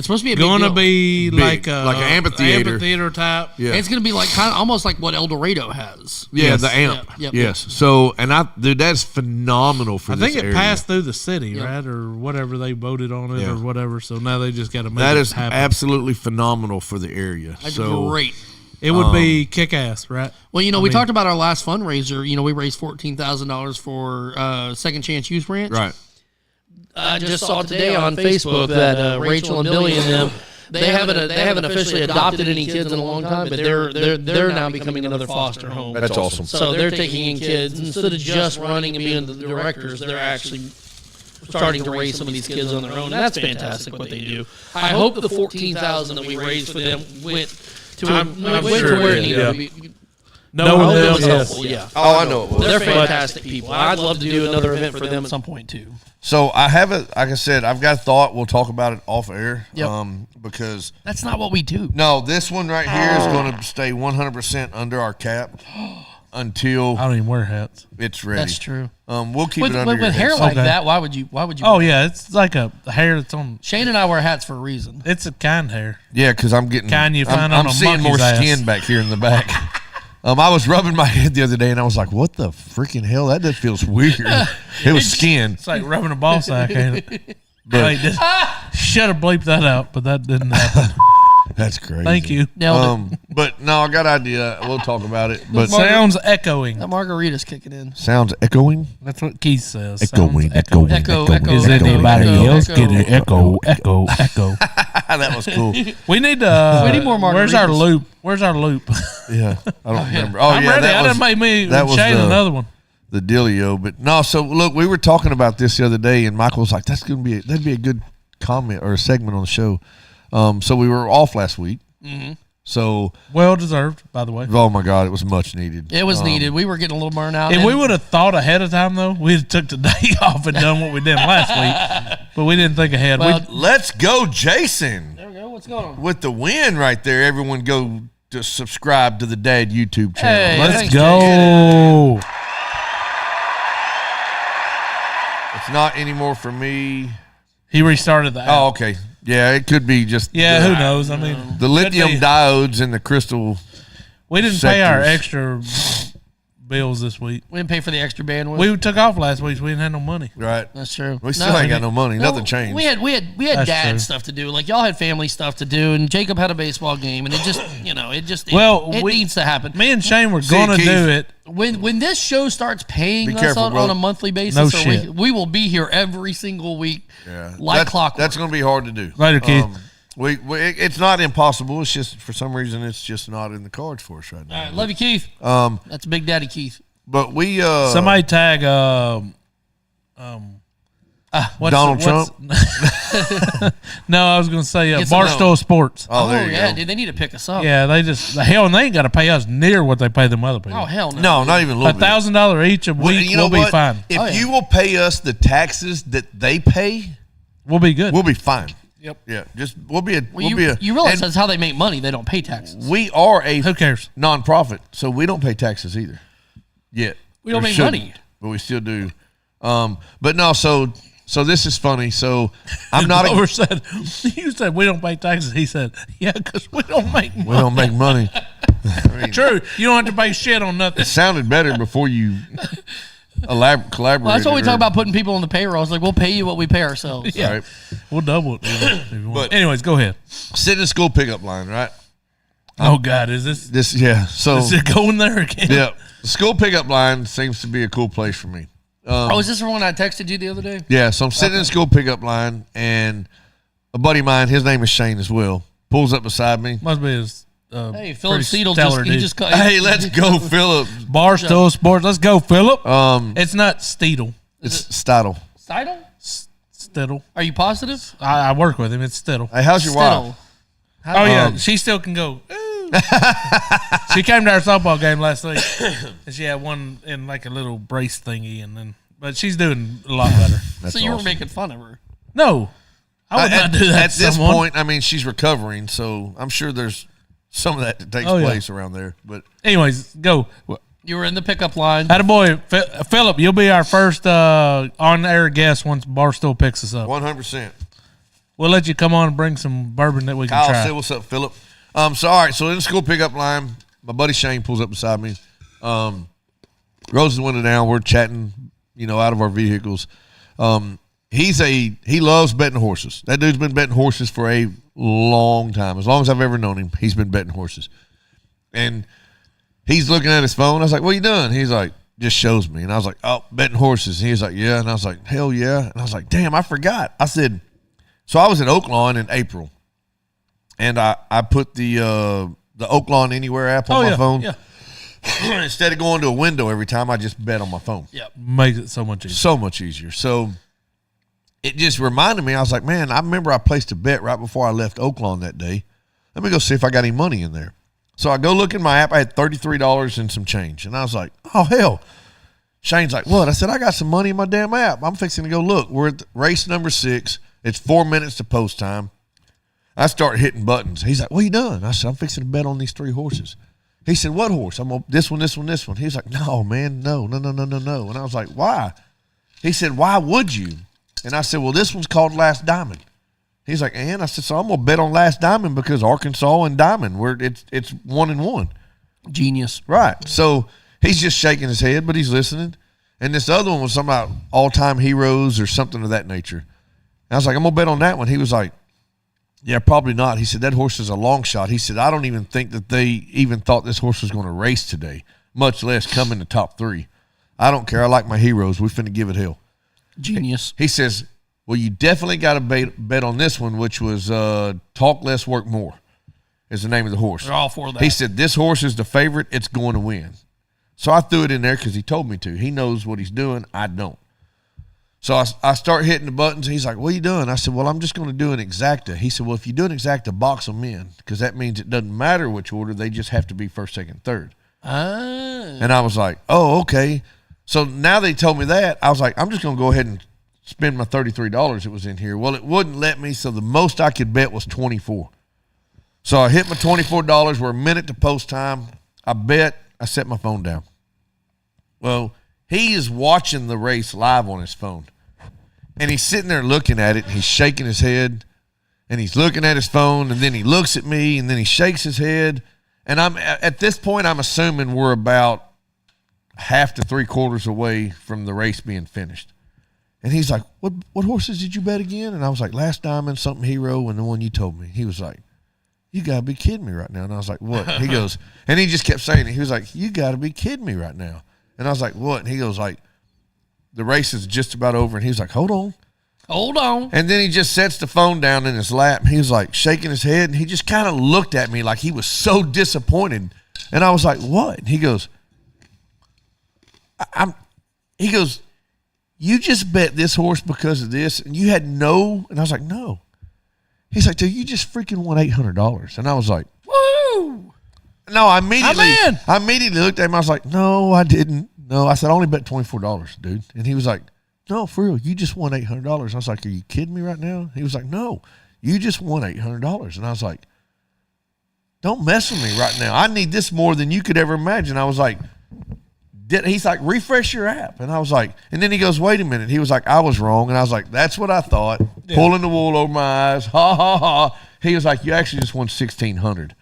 supposed to be gonna be big, like an amphitheater type. Yeah. And it's gonna be like kind of almost like what El Dorado has. Yeah, Yes. the amp. Yep. Yes. So, and dude, that's phenomenal for I this think it area. passed through the city, Yep. right, or whatever they voted on it, Yeah. or whatever. So now they just got to make That it is happen. absolutely phenomenal for the area. That's so great. It would be kick ass, right? Well, we talked about our last fundraiser. We raised $14,000 for Second Chance Youth Ranch. right. I just saw today on Facebook that Rachel and Billy and them they haven't officially adopted any kids in a long time, but they're now becoming another foster home. That's awesome. So they're taking in kids instead of just running and being the directors. They're actually starting to raise some of these kids on their own. And that's fantastic what they do. I hope the $14,000 that we raised for them went to where it needed to be. No one else. Helpful, yeah. Oh, I know it was. They're fantastic people. I'd love to do another event for them at some point too. So I have it. Like I said, I've got a thought. We'll talk about it off air. Yep. Because That's not what we do. no, this one right here is going to stay 100% under our cap until I don't even wear hats. it's ready. That's true. We'll keep With it under your hair head. like Okay. that, why would you? Oh yeah, it's like a hair that's on. Shane and I wear hats for a reason. It's a kind hair. Yeah, because I'm getting. Kind you find I'm on a seeing more monkey's skin ass. back here in the back. I was rubbing my head the other day, and I was like, "What the freaking hell? That just feels weird." It was skin. It's like rubbing a ball sack, ain't it? Wait, should have bleeped that out, but that didn't happen. That's crazy. Thank you. Nailed it. But no, I got an idea. We'll talk about it. But Sounds echoing. That margarita's kicking in. sounds echoing. That's what Keith says. Echoing, Sounds echoing. Echo. Is anybody else getting echo? That was cool. We need to. We need more Where's our margaritas. loop? Yeah, I don't remember. Oh I'm yeah, ready. that I was done made me that was Shane the- another one. dealio. But no, so look, we were talking about this the other day, and Michael was like, that'd be a good comment or a segment on the show. So we were off last week. Mm-hmm. So well deserved, by the way. Oh my God, it was much needed. It was needed. We were getting a little burned out. If we would have thought ahead of time, though, we'd have took the day off and done what we did last week. But we didn't think ahead. Well, let's go, Jason. There we go. What's going on? With the win right there, everyone go to subscribe to the Dad YouTube channel. Hey, let's thanks, go. It's not anymore for me. He restarted the app. Oh, okay. Yeah, it could be just. Who knows? I mean, the lithium diodes and the crystal. We didn't pay our extra bills this week. We didn't pay for the extra bandwidth. We took off last week, so we didn't have no money. Right. That's true. We still ain't got no money. Nothing changed. We had That's dad true. stuff to do. Like y'all had family stuff to do, and Jacob had a baseball game, and it just it needs to happen. Me and Shane were going to do it. When this show starts paying Be us careful, on a monthly basis, No or shit. we will be here every single week, Yeah. like clockwork. That's going to be hard to do. Later, Keith. It's not impossible. It's just for some reason it's just not in the cards for us right now. All right, love you, Keith. That's Big Daddy Keith. But we Somebody tag Donald Trump. No, I was going to say Get some Barstool Sports. Oh, there you yeah, go. dude, they need to pick us up. Yeah, they ain't got to pay us near what they pay them other people. Oh hell no. No, not even a little bit. $1,000 each a week, you know we'll what? be fine. If you will pay us the taxes that they pay, We'll be good. we'll be fine. Yep. Yeah, just we'll be a. Well, we'll be a. you realize and that's how they make money. They don't pay taxes. we are a Who cares? nonprofit, so we don't pay taxes either. Yet We don't Or make shouldn't, money. but we still do. But no, so this is funny. So I'm not. Glover said, you said we don't pay taxes. He said, yeah, because we don't make money. We don't make money. I mean, True. You don't have to pay shit on nothing. it sounded better before you collaborate. Well, that's what we talk about, putting people on the payroll. It's like we'll pay you what we pay ourselves. Yeah. Right. We'll double it. If you want. But- anyways, go ahead. Sitting in school pickup line, right? Oh, God. Is So it going there again? yeah, the school pickup line seems to be a cool place for me. Oh, is this the one I texted you the other day? Yeah, so I'm sitting in the school pickup line, and a buddy of mine, his name is Shane as well, pulls up beside me. Must be his. Hey, Philip pretty Seidel stellar he dude. just cut. Hey, let's go, Philip. Barstool Sports. Let's go, Philip. It's not Steedle. It's Stidle. Seidel? Stidle. Are you positive? I work with him. It's Stidle. Hey, how's your wife? Oh, yeah. She still can go. Ooh. She came to our softball game last week, and she had one in like a little brace thingy, but she's doing a lot better. So you were making fun of her. No, I would not do that At to this someone. point, I mean, she's recovering, so I'm sure there's some of that takes Oh, yeah. place around there. But Anyways, go. You were in the pickup line. Attaboy, Philip, you'll be our first on-air guest once Barstool picks us up. 100%. We'll let you come on and bring some bourbon that we can Kyle, try. say what's up, Philip. So all right, so in the school pickup line, my buddy Shane pulls up beside me. Roses window down. We're chatting, out of our vehicles. He loves betting horses. That dude's been betting horses for a long time. As long as I've ever known him, he's been betting horses. And he's looking at his phone. I was like, "What are you doing?" He's like, "Just shows me." And I was like, "Oh, betting horses." And he was like, "Yeah." And I was like, "Hell yeah." And I was like, "Damn, I forgot." I said, so I was at Oaklawn in April. And I put the Oaklawn Anywhere app on my phone. Yeah. Instead of going to a window every time, I just bet on my phone. Yep. Makes it so much easier. So much easier. So it just reminded me, I was like, man, I remember I placed a bet right before I left Oaklawn that day. Let me go see if I got any money in there. So I go look in my app. I had $33 and some change. And I was like, oh, hell. Shane's like, what? I said, I got some money in my damn app. I'm fixing to go look. We're at race number 6. It's 4 minutes to post time. I start hitting buttons. He's like, what are you doing? I said, I'm fixing to bet on these 3 horses. He said, what horse? I'm on this one, this one, this one. He's like, no, man, no. And I was like, why? He said, why would you? And I said, well, this one's called Last Diamond. He's like, and I said, so I'm going to bet on Last Diamond because Arkansas and Diamond, it's 1-1. Genius. Right. So he's just shaking his head, but he's listening. And this other one was something about all-time heroes or something of that nature. And I was like, I'm going to bet on that one. He was like, yeah, probably not. He said, that horse is a long shot. He said, I don't even think that they even thought this horse was going to race today, much less come in the top 3. I don't care. I like my heroes. We finna give it hell. Genius. He says, well, you definitely got to bet on this one, which was Talk Less, Work More is the name of the horse. They're all for that. He said, this horse is the favorite. It's going to win. So I threw it in there because he told me to. He knows what he's doing. I don't. So I start hitting the buttons. He's like, what are you doing? I said, well, I'm just going to do an exacta. He said, well, if you do an exacta, box them in, because that means it doesn't matter which order. They just have to be first, second, third. And I was like, oh, okay. So now they told me that. I was like, I'm just going to go ahead and spend my $33 that was in here. Well, it wouldn't let me, so the most I could bet was 24. So I hit my $24. We're a minute to post time. I bet. I set my phone down. Well, he is watching the race live on his phone. And he's sitting there looking at it, and he's shaking his head, and he's looking at his phone, and then he looks at me, and then he shakes his head. And I'm at this point, I'm assuming we're about half to 3/4 away from the race being finished. And he's like, what horses did you bet again? And I was like, Last Diamond, Something Hero, and the one you told me. He was like, you got to be kidding me right now. And I was like, what? He goes, and he just kept saying it. He was like, you got to be kidding me right now. And I was like, what? And he goes like, the race is just about over. And he was like, hold on. And then he just sets the phone down in his lap. And he was like shaking his head. And he just kind of looked at me like he was so disappointed. And I was like, what? And he goes, he goes, you just bet this horse because of this. And you had no. And I was like, no. He's like, dude, you just freaking won $800. And I was like, woo. No, I immediately looked at him. I was like, no, I didn't. No, I said, I only bet $24, dude. And he was like, no, for real, you just won $800. I was like, are you kidding me right now? He was like, no, you just won $800. And I was like, don't mess with me right now. I need this more than you could ever imagine. I was like, he's like, refresh your app. And I was like, and then he goes, wait a minute. He was like, I was wrong. And I was like, that's what I thought. Yeah. Pulling the wool over my eyes. Ha, ha, ha. He was like, you actually just won $1,600.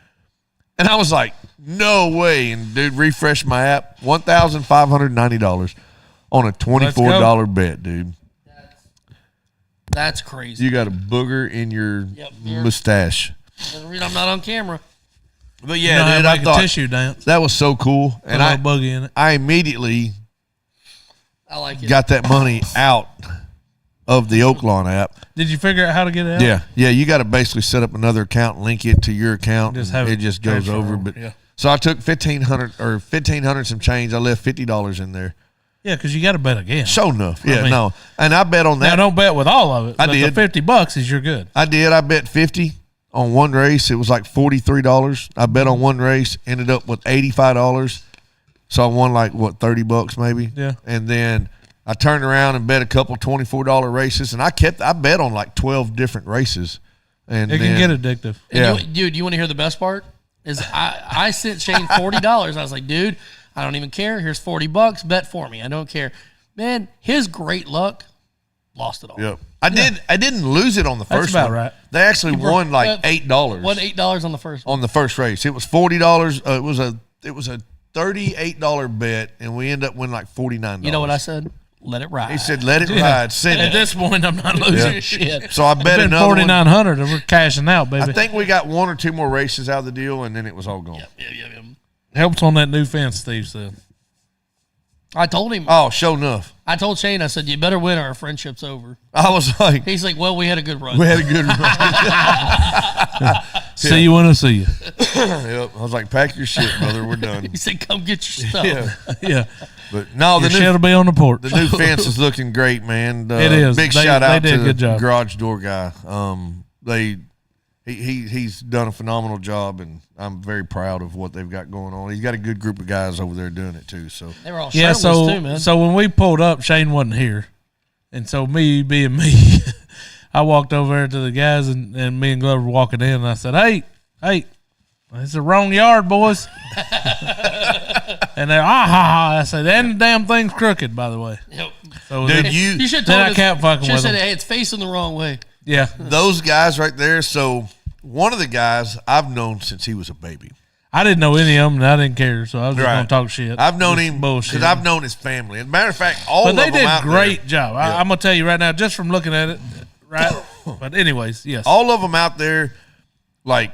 And I was like, no way. And dude, refresh my app, $1,590 on a $24 bet, dude. That's crazy. You got a booger in your mustache. That's the reason I'm not on camera. But yeah, dude, I thought tissue dance. That was so cool. And I buggy in it. I immediately like it. Got that money out of the Oaklawn app. Did you figure out how to get it out? Yeah. You got to basically set up another account, link it to your account. It just goes over. But so I took $1,500 some change. I left $50 in there. Yeah, because you got to bet again. Sure enough. Yeah, no. And I bet on that. Now, don't bet with all of it. I did. The $50 is you're good. I did. I bet 50 on one race. It was like $43. I bet on one race, ended up with $85. So I won like, $30 maybe? Yeah. And then I turned around and bet a couple $24 races, and I bet on like 12 different races. And it can get addictive. Yeah. Dude, you want to hear the best part? Is I sent Shane $40. I was like, dude, I don't even care. Here's $40. Bet for me. I don't care. Man, his great luck lost it all. Yeah. I didn't lose it on the first one. That's about one. right. They actually won like $8. Won $8 on the first one. On the first race. It was $40. It was a $38 bet, and we ended up winning like $49. You know what I said? Let it ride. He said, let it ride. Send At it. this point, I'm not losing shit. So I bet another $4,900 and we're cashing out, baby. I think we got one or two more races out of the deal, and then it was all gone. Yep. Helps on that new fence, Steve said. I told him. Oh, sure enough. I told Shane, I said, you better win or our friendship's over. I was like. He's like, well, we had a good run. We had a good run. See you when I see you. Yep. I was like, pack your shit, brother. We're done. He said, come get your stuff. Yeah. But no, the shit'll be on the porch. The new fence is looking great, man. It is. Big shout out to the job. garage door guy. He's done a phenomenal job, and I'm very proud of what they've got going on. He's got a good group of guys over there doing it too. So they were all shirtless too, man. So when we pulled up, Shane wasn't here, and so me being me, I walked over there to the guys, and me and Glover were walking in, and I said, "Hey, it's the wrong yard, boys." And they're I said, "That damn thing's crooked, by the way." Yep. So dude, you should have told us. I can't fucking with said, them. hey, it's facing the wrong way. Yeah. Those guys right there. So one of the guys I've known since he was a baby. I didn't know any of them, and I didn't care, so I was just going to talk shit. I've known him because I've known his family. As a matter of fact, but they did a great job. I'm going to tell you right now, just from looking at it, right? But anyways, yes. All of them out there, like,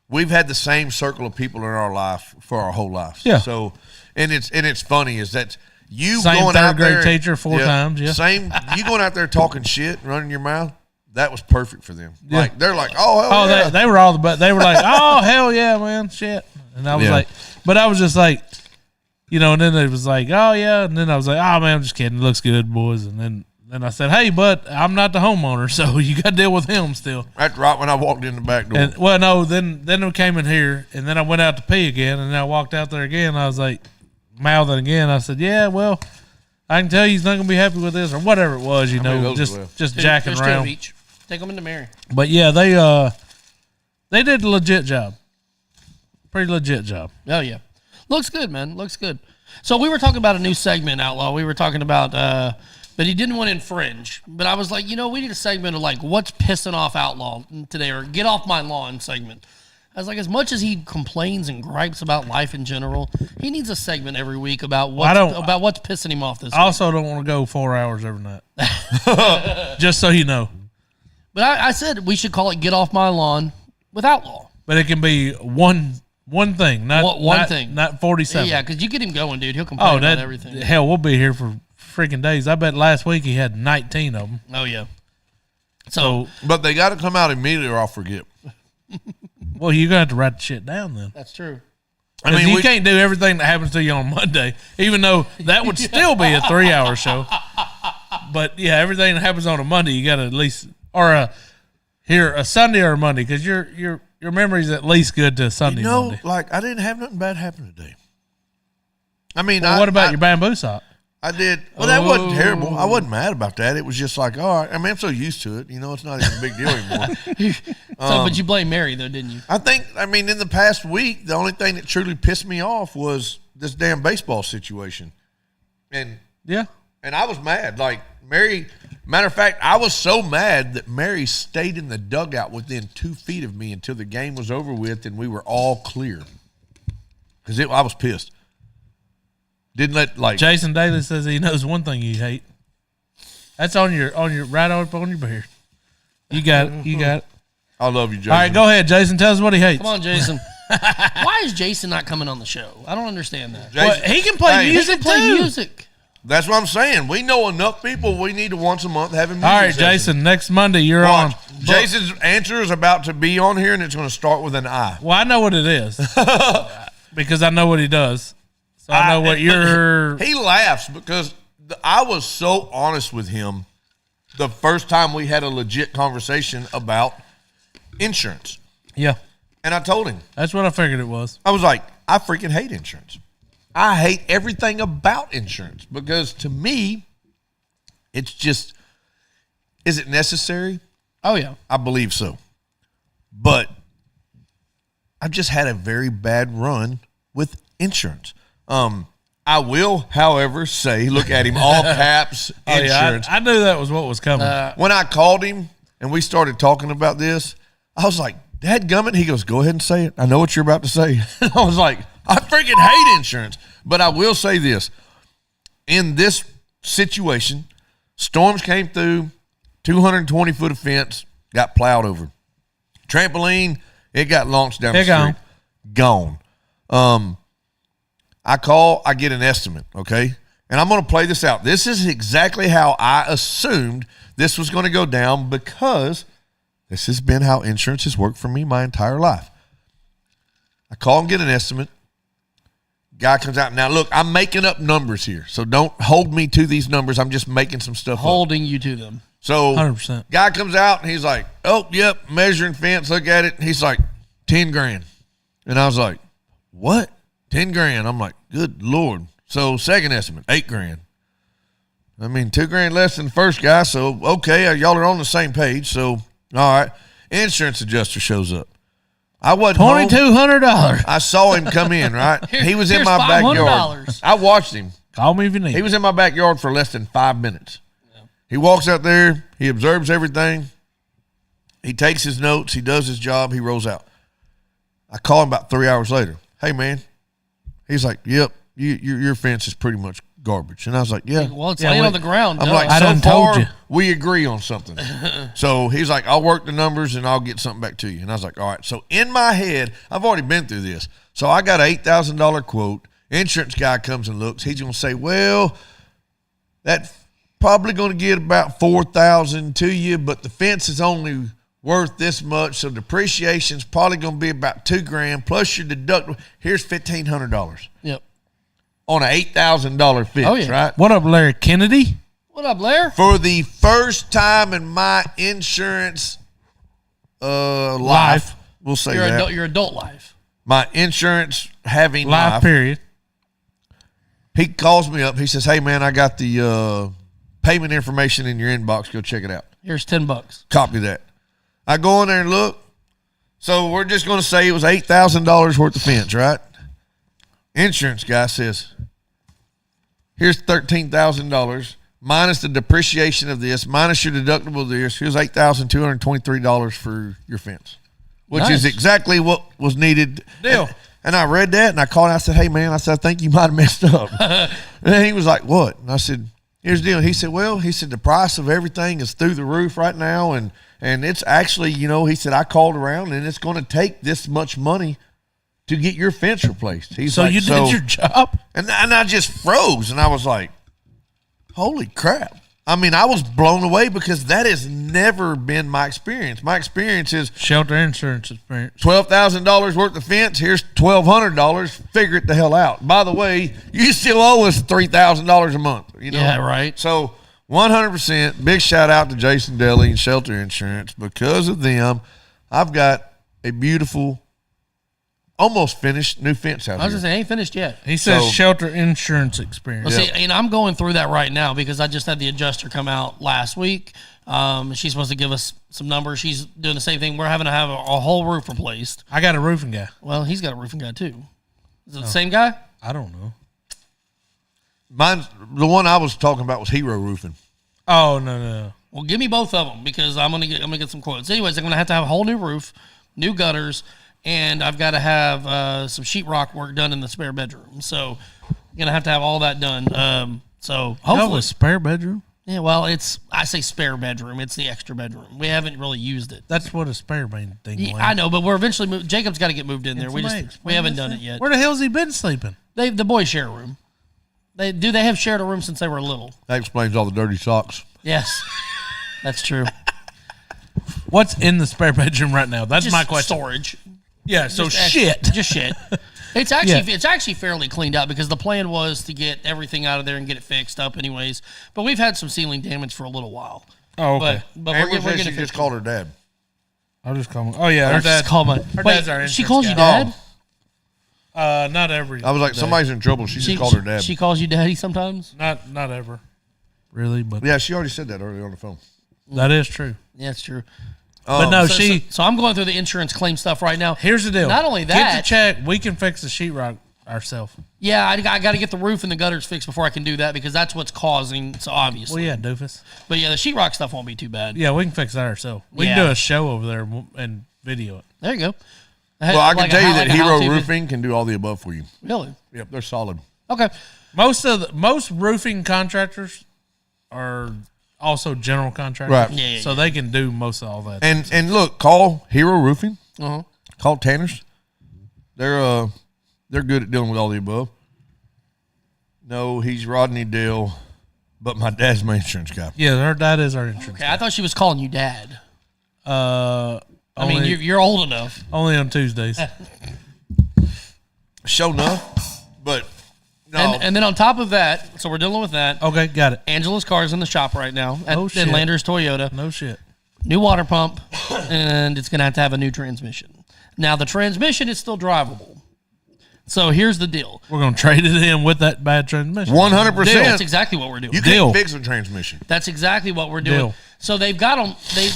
we've had the same circle of people in our life for our whole lives. Yeah. So, and it's funny is that you same going out there. Same third grade teacher 4 times, yeah. Same, you going out there talking shit, running your mouth. That was perfect for them. Yeah. Like they're like, oh hell yeah. They were all they were like, oh hell yeah, man, shit. And I was like, but I was just like, you know, and then it was like, oh yeah, and then I was like, oh man, I'm just kidding. It looks good, boys. And then I said, hey, but I'm not the homeowner, so you got to deal with him still. That's right when I walked in the back door. And, well, no, then we came in here, and then I went out to pee again, and then I walked out there again. And I was like, mouthing again. I said, yeah, well, I can tell you he's not going to be happy with this, or whatever it was, you know, just jacking around. Each. Take them into Mary. But yeah, they did a legit job. Pretty legit job. Oh yeah, looks good, man. Looks good. So we were talking about a new segment, Outlaw. We were talking about, but he didn't want to infringe. But I was like, you know, we need a segment of like what's pissing off Outlaw today, or get off my lawn segment. I was like, as much as he complains and gripes about life in general, he needs a segment every week about what's pissing him off this week. I also don't want to go 4 hours every night. Just so you know. But I said we should call it "Get Off My Lawn" with Outlaw. But it can be one thing, not thing, not 47. Yeah, because you get him going, dude. He'll complain about everything. Hell, we'll be here for freaking days. I bet last week he had 19 of them. Oh yeah. So, but they got to come out immediately, or I'll forget. Well, you're gonna have to write the shit down then. That's true. I mean, you can't do everything that happens to you on Monday, even though that would still be a 3-hour show. But yeah, everything that happens on a Monday, you got to at least, or a Sunday or a Monday, because your memory's at least good to Sunday. You know, Monday. like I didn't have nothing bad happen today. I mean, what about your bamboo sock? I did. Well, that wasn't terrible. I wasn't mad about that. It was just like, all right. I mean, I'm so used to it. You know, it's not even a big deal anymore. But you blame Mary, though, didn't you? I mean, in the past week, the only thing that truly pissed me off was this damn baseball situation. And I was mad. Like, Mary, matter of fact, I was so mad that Mary stayed in the dugout within 2 feet of me until the game was over with and we were all clear. Because I was pissed. Didn't let like Jason Daly says he knows one thing you hate. That's on your right up on your beard. You got it. You got it. I love you, Jason. All right, go ahead, Jason. Tell us what he hates. Come on, Jason. Why is Jason not coming on the show? I don't understand that. Jason, well, he can play music. He can play music. That's what I'm saying. We know enough people. We need to once a month have him. All right, Jason. Next Monday you're on. Jason's answer is about to be on here, and it's going to start with an I. Well, I know what it is because I know what he does. So I know what you're. He laughs because I was so honest with him the first time we had a legit conversation about insurance. Yeah. And I told him. That's what I figured it was. I was like, I freaking hate insurance. I hate everything about insurance because to me, it's just, is it necessary? Oh, yeah. I believe so. But I've just had a very bad run with insurance. I will, however, say, look at him, all caps, insurance. I knew that was what was coming. When I called him and we started talking about this, I was like, dadgummit. He goes, go ahead and say it. I know what you're about to say. I was like, I freaking hate insurance. But I will say this. In this situation, storms came through, 220 foot of fence, got plowed over. Trampoline, it got launched down the street. Gone. I call, I get an estimate, okay? And I'm going to play this out. This is exactly how I assumed this was going to go down because this has been how insurance has worked for me my entire life. I call and get an estimate. Guy comes out. Now, look, I'm making up numbers here, so don't hold me to these numbers. I'm just making some stuff Holding you to them. So 100%. Guy comes out, and he's like, oh, yep, measuring fence, look at it. He's like, 10 grand. And I was like, what? 10 grand. I'm like, good Lord. So second estimate, 8 grand. I mean, 2 grand less than the first guy. So, okay, y'all are on the same page. So, all right. Insurance adjuster shows up. I wasn't $2,200. I saw him come in, right? He was in my backyard. I watched him. Call me if you need. He was in my backyard for less than 5 minutes. Yeah. He walks out there. He observes everything. He takes his notes. He does his job. He rolls out. I call him about 3 hours later. Hey, man. He's like, yep, your fence is pretty much garbage. And I was like, yeah. Well, it's laying on the ground. I'm like, so far, we agree on something. So he's like, I'll work the numbers and I'll get something back to you. And I was like, all right. So in my head, I've already been through this. So I got an $8,000 quote. Insurance guy comes and looks. He's going to say, well, that's probably going to get about $4,000 to you, but the fence is only worth this much, so depreciation's probably going to be about $2 grand plus your deductible. Here's $1,500. Yep. on an $8,000 fence, Oh, yeah. right? What up, Larry Kennedy? What up, Blair? For the first time in my insurance life, we'll say Your adult life. my insurance having Life period. He calls me up. He says, "Hey, man, I got the payment information in your inbox. Go check it out. Here's $10. Copy that." I go in there and look. So we're just going to say it was $8,000 worth of fence, right? Insurance guy says, "Here's $13,000 minus the depreciation of this, minus your deductible of this. Here's $8,223 for your fence," which is exactly what was needed. Deal. And I read that and I called and I said, "Hey, man," I said, "I think you might have messed up." And he was like, "What?" And I said, "Here's the deal." He said, "Well," he said, "the price of everything is through the roof right now. And it's actually, he said, I called around and it's going to take this much money to get your fence replaced." He's So like, you did your job? And I just froze and I was like, holy crap. I mean, I was blown away because that has never been my experience. My experience is Shelter insurance experience. $12,000 worth of fence. Here's $1,200. Figure it the hell out. By the way, you still owe us $3,000 a month. Yeah, right. So 100% big shout out to Jason Daly and Shelter Insurance. Because of them, I've got a beautiful, almost finished new fence out I was here. just saying, ain't finished yet. He says So- shelter insurance experience. Well, see, and I'm going through that right now because I just had the adjuster come out last week. She's supposed to give us some numbers. She's doing the same thing. We're having to have a whole roof replaced. I got a roofing guy. Well, he's got a roofing guy too. Is it the same guy? I don't know. Mine's the one I was talking about was Hero Roofing. Oh, no. Well, give me both of them because I'm gonna get some quotes. Anyways, I'm gonna have to have a whole new roof, new gutters, and I've got to have some sheetrock work done in the spare bedroom. So I'm gonna have to have all that done. So hopefully, a spare bedroom? yeah. Well, I say spare bedroom. It's the extra bedroom. We haven't really used it. That's what a spare main thing Yeah, was. I know, but we're eventually Jacob's got to get moved in there. Somebody We haven't done it yet. Where the hell's he been sleeping? The boys share a room. They have shared a room since they were little. That explains all the dirty socks. Yes, that's true. What's in the spare bedroom right now? That's Just my question. storage. Yeah, so Just shit. Just shit. It's actually fairly cleaned out because the plan was to get everything out of there and get it fixed up anyways. But we've had some ceiling damage for a little while. Oh, okay. But Amber we're said getting she just called her dad. I'll just call him. Oh, yeah. Her Just dad. call my. Her Wait, dad's our insurance she calls you guy. dad? Not every. I was like, day. somebody's in trouble. She just called her dad. She calls you daddy sometimes. Not ever. Really, but Yeah, she already said that earlier on the phone. that is true. Yeah, it's true. But no, So I'm going through the insurance claim stuff right now. Here's the deal. Not only Get that, the check. We can fix the sheetrock ourselves. yeah, I got to get the roof and the gutters fixed before I can do that because that's what's causing. So obviously, Well, yeah, doofus. but yeah, the sheetrock stuff won't be too bad. Yeah, we can fix that ourselves. We Yeah. can do a show over there and video it. There you go. Well, I can tell you that Hero Roofing. Roofing can do all the above for you. Really? Yep, they're solid. Okay. Most roofing contractors are also general contractors, Right. Yeah. So they can do most of all that. And look, call Hero Roofing. Uh-huh. Call Tanner's. They're good at dealing with all the above. No, he's Rodney Dale, but my dad's my insurance guy. Yeah, her dad is our insurance. Okay, I thought she was calling you dad. I I mean, you're old enough. only on Tuesdays. Show enough, but no. And then on top of that, so we're dealing with that. Okay, got it. Angela's car's in the shop right now at Oh, shit. Landers Toyota. No shit. New water pump, and it's going to have a new transmission. Now, the transmission is still drivable. So here's the deal. We're gonna trade it in with that bad transmission. 100%. That's exactly what we're doing. You Deal. can't fix a transmission. That's exactly what we're doing. Deal. So they've got them.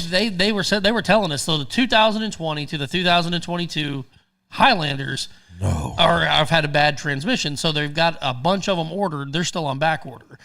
They were telling us. So the 2020 to the 2022 Highlanders have had a bad transmission. So they've got a bunch of them ordered. They're still on back order.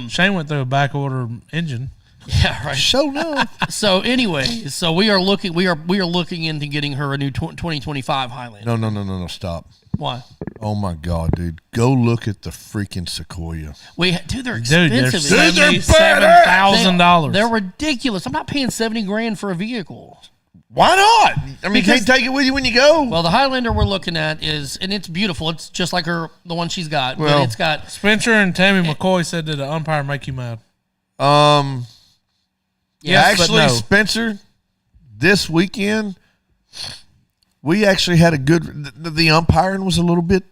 Shane went through a back order engine. Yeah, right. Show enough. So anyway, so we are looking into getting her a new 2025 Highlander. No, stop. Why? Oh my God, dude. Go look at the freaking Sequoia. Dude, they're Dude, expensive. they're Dude, they're $77,000. They're ridiculous. I'm not paying $70,000 for a vehicle. Why not? I mean, you Because- can't take it with you when you go. Well, the Highlander we're looking at and it's beautiful. It's just like the one she's got. Well- but it's got, Spencer and Tammy McCoy said that the umpire make you mad. yes, but actually, no. Spencer, this weekend, we actually had a good. The umpiring was a little bit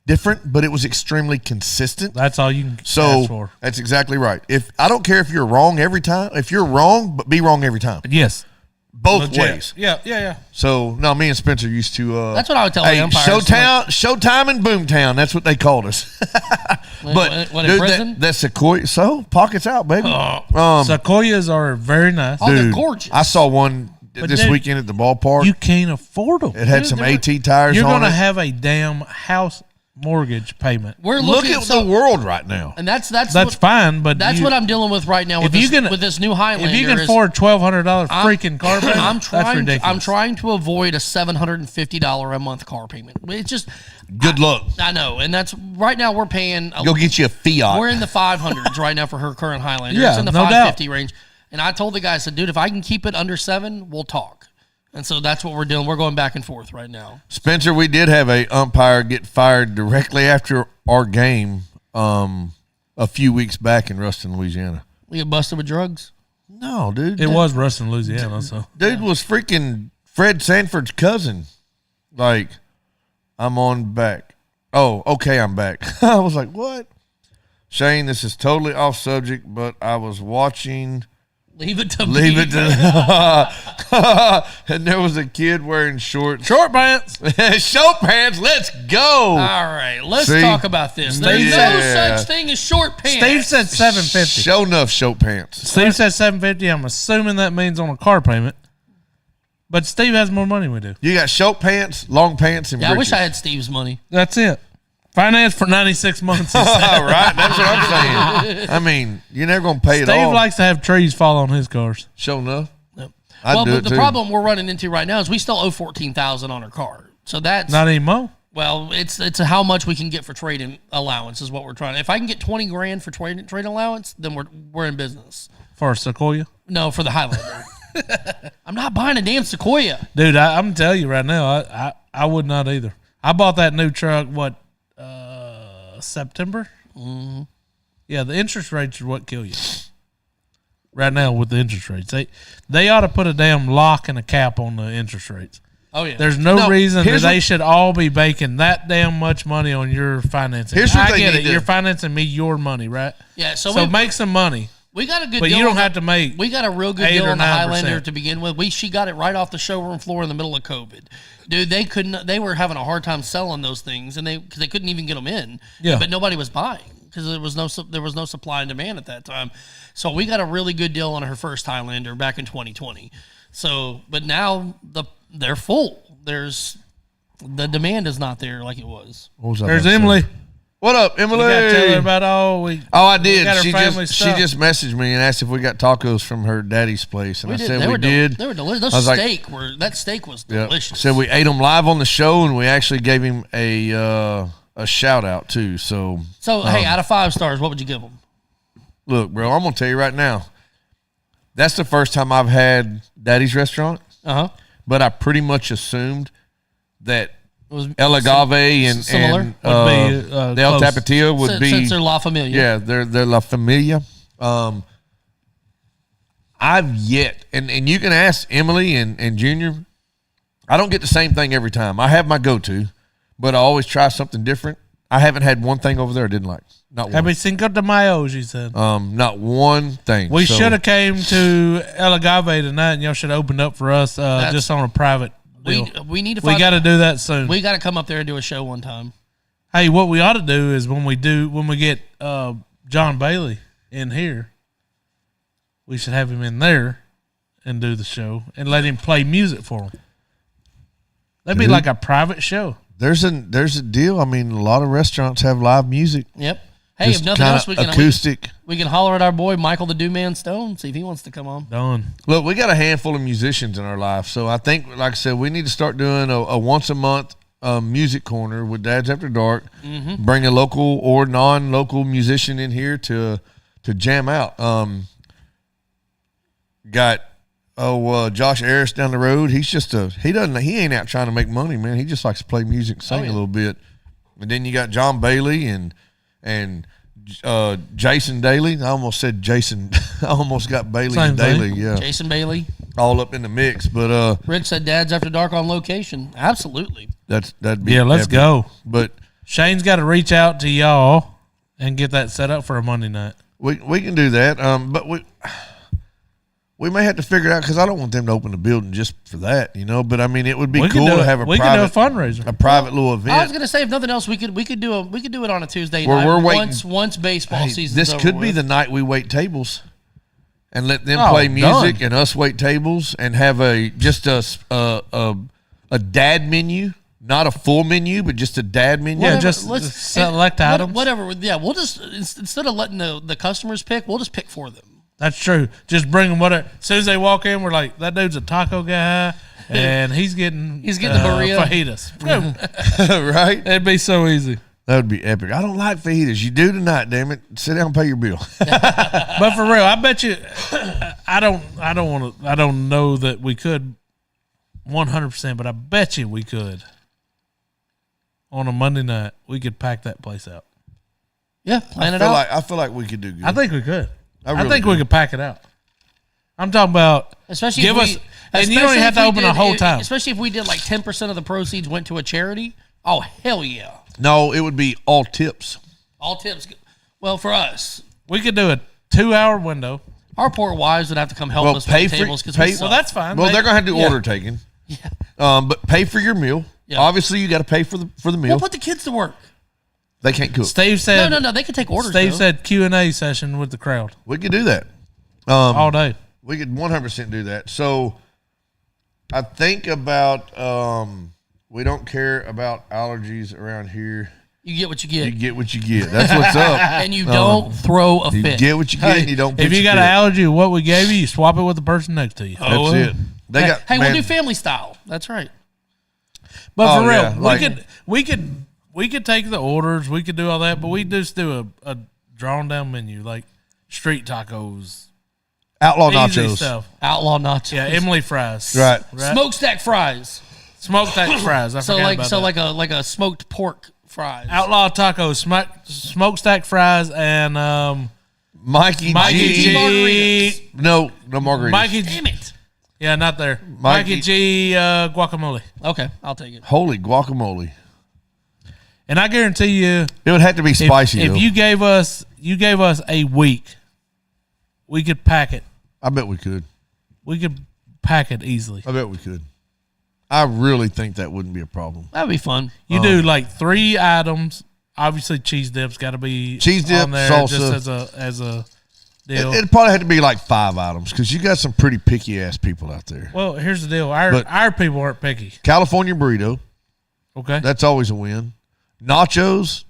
different, but it was extremely consistent. That's all you can ask for. That's exactly right. If I don't care if you're wrong every time, if you're wrong, but be wrong every time. Yes. Both Legit. ways. Yeah. So no, me and Spencer used to. That's what I would tell the umpires. Showtime and Boomtown. That's what they called us. But what, in prison? That Sequoia. So pockets out, baby. Sequoias are very nice. Oh, they're gorgeous. I saw one this weekend at the ballpark. You can't afford them. It had some AT tires. You're going to have a damn house mortgage payment. Look at the world right now, and that's fine. But that's what I'm dealing with right now with this new Highlander. If you can afford $1,200 freaking car payment, that's ridiculous. I'm trying to avoid a $750 a month car payment. It's just good luck. I know, and that's right now we're paying. Go get you a Fiat. We're in the 500s right now for her current Highlander. Yeah, it's in the no 550 doubt. range. And I told the guy, I said, dude, if I can keep it under 7, we'll talk. And so that's what we're doing. We're going back and forth right now. Spencer, we did have a umpire get fired directly after our game a few weeks back in Ruston, Louisiana. We get busted with drugs? No, dude. It was Ruston, Louisiana. So dude was freaking Fred Sanford's cousin. Like, I'm on back. Oh, okay, I'm back. I was like, what? Shane, this is totally off subject, but I was watching... Leave it to and there was a kid wearing short pants. Short pants. Let's go. All right, let's talk about this. There's no such thing as short pants. Steve said $750. Show enough short pants. Steve said $750. I'm assuming that means on a car payment. But Steve has more money than we do. You got short pants, long pants, and britches. I wish I had Steve's money. That's it. Finance for 96 months. Right, that's what I'm saying. I mean, you're never going to pay it all. Steve likes to have trees fall on his cars. Sure enough. Yep. Well, but the problem we're running into right now is we still owe $14,000 on our car. So that's not anymore. Well, it's how much we can get for trading allowance is what we're trying. If I can get $20,000 for trade allowance, then we're in business. For a Sequoia? No, for the Highlander. I'm not buying a damn Sequoia, dude. I'm telling you right now, I would not either. I bought that new truck. September? Mm-hmm. Yeah, the interest rates are what kill you right now with the interest rates. They ought to put a damn lock and a cap on the interest rates. Oh, yeah. There's no reason that they should all be baking that damn much money on your financing. I get it. You're financing me your money, right? Yeah, so make some money. We got a good deal. But you don't have to make. We got a real good deal on the Highlander to begin with. She got it right off the showroom floor in the middle of COVID. Dude, they couldn't. They were having a hard time selling those things, and because they couldn't even get them in. Yeah. But nobody was buying because there was no supply and demand at that time. So we got a really good deal on her first Highlander back in 2020. So, but now they're full. The demand is not there like it was. There's Emily. What up, Emily? You gotta tell her about I did. She just messaged me and asked if we got tacos from her daddy's place, and I said we did. They were delicious. That steak was delicious. So we ate them live on the show, and we actually gave him a shout out too. So hey, out of 5 stars, what would you give them? Look, bro, I'm gonna tell you right now. That's the first time I've had Daddy's restaurant. But I pretty much assumed that El Agave and the El Tapatio would be since they're La Familia. Yeah, they're La Familia. I've yet, and you can ask Emily and Junior. I don't get the same thing every time. I have my go-to, but I always try something different. I haven't had one thing over there I didn't like. Not one. Have we CINCO de MAYO, she said. Not one thing. We should have came to El Agave tonight, and y'all should have opened up for us just on a private deal. We need to. We got to do that soon. We got to come up there and do a show one time. Hey, what we ought to do is when we get John Bailey in here, we should have him in there and do the show and let him play music for him. That'd be like a private show. There's a deal. I mean, a lot of restaurants have live music. Yep. Hey, if nothing else, we can acoustic. We can holler at our boy Michael the Do-Man Stone, see if he wants to come on. Done. Look, we got a handful of musicians in our life, so I think, like I said, we need to start doing a once a month music corner with Dads After Dark. Mm-hmm. Bring a local or non-local musician in here to jam out. Got Josh Harris down the road. He's just he ain't out trying to make money, man. He just likes to play music, sing a little bit. And then you got John Bailey and Jason Daly. I almost said Jason. I almost got Bailey Same and Daly. thing. Yeah, Jason Bailey. All up in the mix. But Rich said Dad's After Dark on location. Absolutely. that'd be let's epic. go. But Shane's got to reach out to y'all and get that set up for a Monday night. We can do that, but we may have to figure it out because I don't want them to open the building just for that, But I mean, it would be cool to have a private little event. I was gonna say, if nothing else, we could do it on a Tuesday Where night. we're waiting. Once baseball season. This could be the night we wait tables, and let them play music and us wait tables and have a dad menu, not a full menu, but just a dad menu. Yeah, just select items. Whatever. Yeah, we'll just instead of letting the customers pick, we'll just pick for them. That's true. Just bring them whatever. As soon as they walk in, we're like, that dude's a taco guy, and he's getting the burrito. Fajitas. Right? It'd be so easy. That would be epic. I don't like fajitas. You do tonight, damn it. Sit down and pay your bill. But for real, I bet you, I don't know that we could 100%, but I bet you we could. On a Monday night, we could pack that place out. Yeah, plan it out. I feel like we could do good. I think we could. I think we could pack it out. I'm talking about especially and you don't even have to open the whole time. Especially if we did like 10% of the proceeds went to a charity. Oh hell yeah! No, it would be all tips. All tips. Well, for us, we could do a 2-hour window. Our poor wives would have to come help us with tables because well, that's fine. Well, they're gonna have to do order taking. Yeah. But pay for your meal. Yeah. Obviously, you got to pay for the meal. We'll put the kids to work. They can't cook. Steve said no. They can take orders. Steve said Q&A session with the crowd. We could do that all day. We could 100% do that. So I think about we don't care about allergies around here. You get what you get. You get what you get. That's what's up. And you don't throw a fit. You get what you get. And you don't. If you got an allergy of what we gave you, swap it with the person next to you. That's it. We'll do family style. That's right. But for real, we could take the orders. We could do all that, but we just do a drawn down menu like street tacos, outlaw easy nachos, stuff. Outlaw nachos. Yeah, Emily fries. Right. Smokestack fries. Smokestack fries. I forgot about that. like a smoked pork fries. Outlaw tacos, smokestack fries, and Mikey G margaritas. No margaritas. Mikey, damn it. Yeah, not there. Mikey G guacamole. Okay, I'll take it. Holy guacamole! And I guarantee you, it would have to be spicy. If you gave us a week, we could pack it. I bet we could. We could pack it easily. I bet we could. I really think that wouldn't be a problem. That'd be fun. You do like 3 items. Obviously, cheese dip's got to be cheese dip, on there salsa. Just as a deal. It'd probably have to be like 5 items because you got some pretty picky ass people out there. Well, here's the deal. Our people aren't picky. California burrito. Okay, that's always a win. Nachos,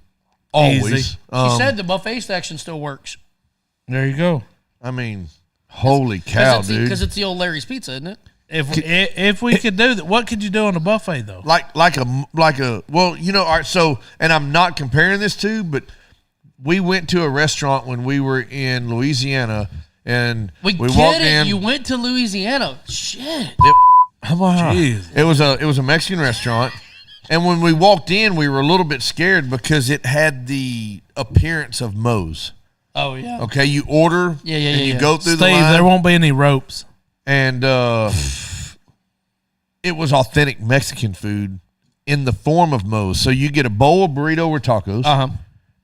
always. Easy. He said the buffet section still works. There you go. I mean, holy cow, dude! Because it's the old Larry's Pizza, isn't it? If we could do that, what could you do on the buffet though? Like a well, all right. So, and I'm not comparing this to, but we went to a restaurant when we were in Louisiana, and we walked in. You went to Louisiana. Shit. It was a Mexican restaurant. And when we walked in, we were a little bit scared because it had the appearance of Moe's. Oh, yeah. Okay, you order and you go through the line. There won't be any ropes. And it was authentic Mexican food in the form of Moe's. So you get a bowl of burrito or tacos,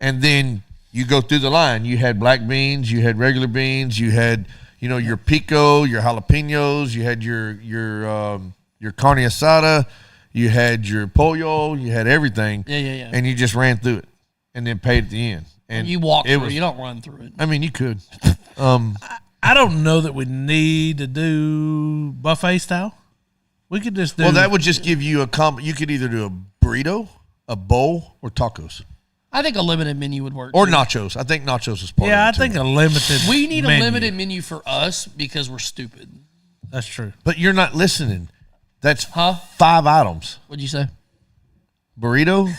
and then you go through the line. You had black beans, you had regular beans, you had your pico, your jalapenos, you had your carne asada. You had your pollo, you had everything. Yeah. And you just ran through it and then paid at the end. And you walk through it. You don't run through it. I mean, you could. I don't know that we need to do buffet style. We could just do. Well, that would just give you you could either do a burrito, a bowl, or tacos. I think a limited menu would work. Or nachos. I think nachos is part of it. Yeah, I think a limited We need a limited menu for us because we're stupid. That's true. But you're not listening. That's 5 items. What'd you say? Burrito,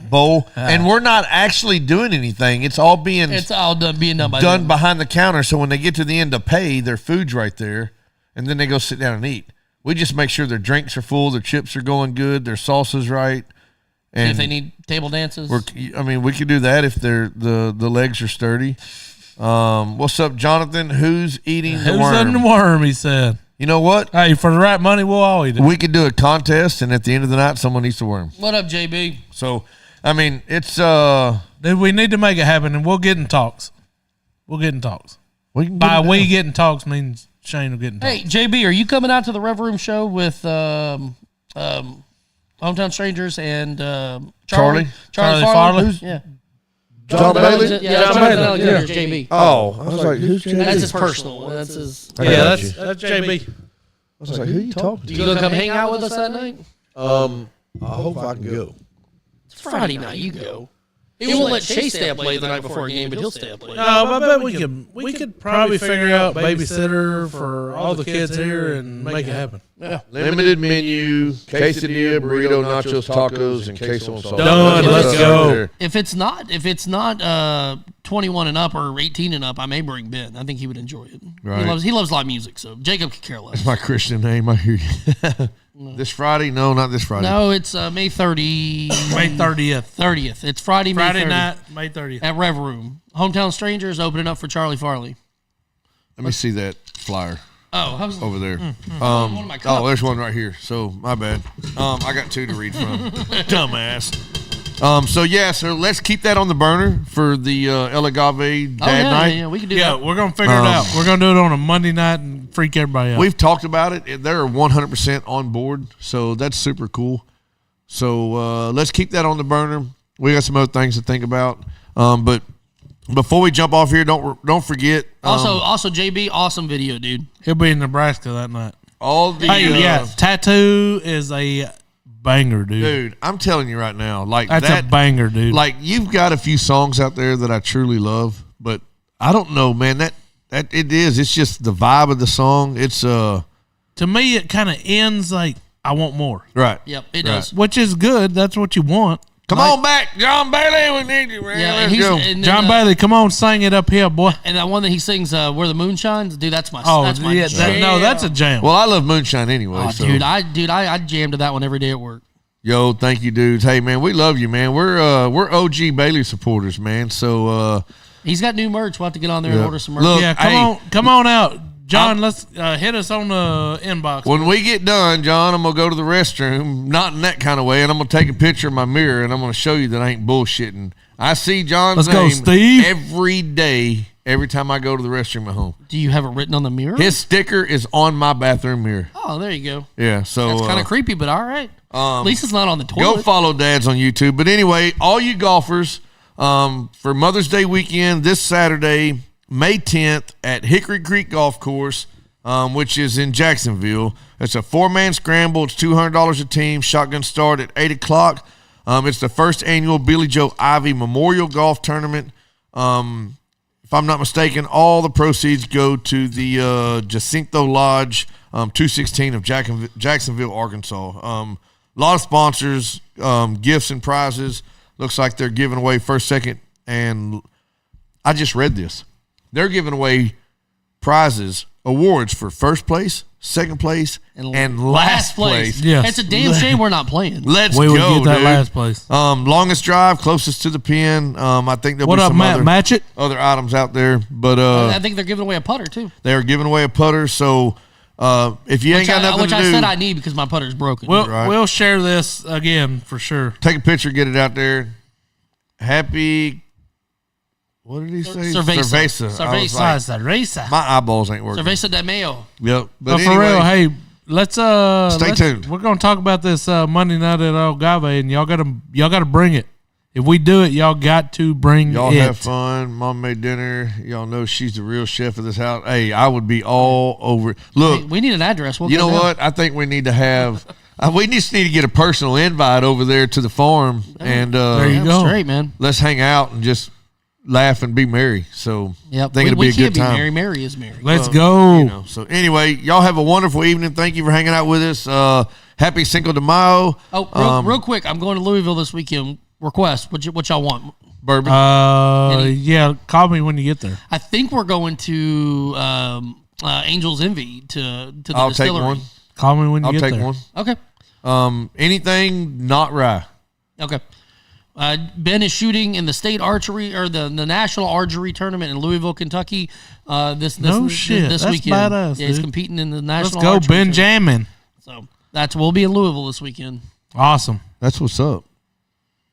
bowl, and we're not actually doing anything. It's all being done by done behind the counter. So when they get to the end to pay, their food's right there, and then they go sit down and eat. We just make sure their drinks are full, their chips are going good, their salsa's right. And if they need table dances, we could do that if the legs are sturdy. What's up, Jonathan? Who's eating the worm? Who's eating the worm? He said. You know what? Hey, for the right money, we'll all eat it. We could do a contest, and at the end of the night, someone eats the worm. What up, JB? So I mean, it's Dude, we need to make it happen, and we'll get in talks. We get in talks means Shane will get in talks. Hey, JB, are you coming out to the Rev Room show with Hometown Strangers and Charlie Farley? Who's, yeah. John Bailey? John Bailey. JB. Oh, I was like, who's JB? That's his personal. That's his. Yeah, that's JB. I was like, who you talking to? You gonna come hang out with us that night? I hope I can go. It's Friday night. You go. He won't let Chase stay up late the night before a game, but he'll stay up late. No, I bet we could probably figure out babysitter for all the kids here and make it happen. Yeah. limited menu, quesadilla, burrito, nachos, tacos, and queso and salsa. Done. Let's go. If it's not 21 and up or 18 and up, I may bring Ben. I think he would enjoy it. Right. He loves live music, so Jacob could care less. That's my Christian name. I hear you. This Friday? No, not this Friday. No, it's May 30. May 30th. 30th. It's Friday, May 30th. Friday night, May 30th. At Rev Room. Hometown Strangers opening up for Charlie Farley. Let me see that flyer Oh, over there. one of my cups. There's one right here. So, my bad. I got two to read from. Dumbass. So let's keep that on the burner for the El Agave Dad Night. Yeah, we can do Yeah, that. we're going to figure it out. We're going to do it on a Monday night and freak everybody out. We've talked about it. They're 100% on board, so that's super cool. So let's keep that on the burner. We got some other things to think about. But before we jump off here, don't forget. Also, JB, awesome video, dude. He'll be in Nebraska that night. All the Tattoo is a banger, dude. I'm telling you right now, like That's a banger, dude. Like you've got a few songs out there that I truly love, but I don't know, man. That it is. It's just the vibe of the song. It's to me, it kind of ends like I want more. Right. Yep, it does. Which is good. That's what you want. Come on back, John Bailey. We need you, man. Yeah, Let's go. and John Bailey, come on, sing it up here, boy. And that one that he sings, "Where the Moon Shines," dude, that's my. Oh, that's my yeah, jam. that's a jam. Well, I love Moonshine anyway. Oh, so. dude, I jammed to that one every day at work. Yo, thank you, dudes. Hey, man, we love you, man. We're OG Bailey supporters, man. So He's got new merch. We'll have to get on there and order some merch. Look, yeah, come on out, John. Let's hit us on the inbox. When we get done, John, I'm gonna go to the restroom, not in that kind of way, and I'm gonna take a picture of my mirror, and I'm gonna show you that I ain't bullshitting. I see John's Let's go, name Steve. every day, every time I go to the restroom at home. Do you have it written on the mirror? His sticker is on my bathroom mirror. Oh, there you go. Yeah, so That's kind of creepy, but all right. At least it's not on the go toilet. follow Dads on YouTube. But anyway, all you golfers, for Mother's Day weekend this Saturday, May 10th at Hickory Creek Golf Course, which is in Jacksonville. It's a 4-man scramble. It's $200 a team. Shotgun start at 8 o'clock. It's the first annual Billy Joe Ivy Memorial Golf Tournament. If I'm not mistaken, all the proceeds go to the Jacinto Lodge, 216 of Jacksonville, Arkansas. A lot of sponsors, gifts and prizes. Looks like they're giving away first, second, and I just read this. They're giving away prizes, awards for first place, second place, and last place. Yes. It's a damn shame we're not playing. Let's we go, would get that dude. last place. Longest drive, closest to the pin. I think there'll What be up, some Matt? Match it. other items out there, but I think they're giving away a putter too. they're giving away a putter. So if you ain't got nothing Which to I do, said I need because my putter's broken. We'll share this again for sure. take a picture, get it out there. Happy. What did he say? Cerveza. I was like, my eyeballs ain't working. Cerveza de Mayo. Yep. But anyway, for real, hey, let's Stay tuned. We're gonna talk about this Monday night at Agave, and y'all gotta bring it. If we do it, y'all got to bring y'all it. have fun. Mom made dinner. Y'all know she's the real chef of this house. Hey, I would be all over it. Look, Hey, we need an address. We'll you go know down. what? I think we need to have. We just need to get a personal invite over there to the farm, and There you Damn go. straight, man. let's hang out and just laugh and be merry. So Yep. I think it'll be a good time. Mary. Mary is Mary. Let's go. You know, so anyway, y'all have a wonderful evening. Thank you for hanging out with us. Happy CINCO de Mayo. Oh, real quick, I'm going to Louisville this weekend. Request what y'all want? Bourbon. Yeah, call me when you get there. I think we're going to Angel's Envy to the I'll take distillery. one. Call me when you I'll get take there. one. Okay. Anything not rye. Okay. Ben is shooting in the state archery or the national archery tournament in Louisville, Kentucky. This shit. this That's weekend. badass, Yeah, he's dude. competing in the Let's national. go, archery tournament. Benjamin. So we'll be in Louisville this weekend. Awesome. That's what's up.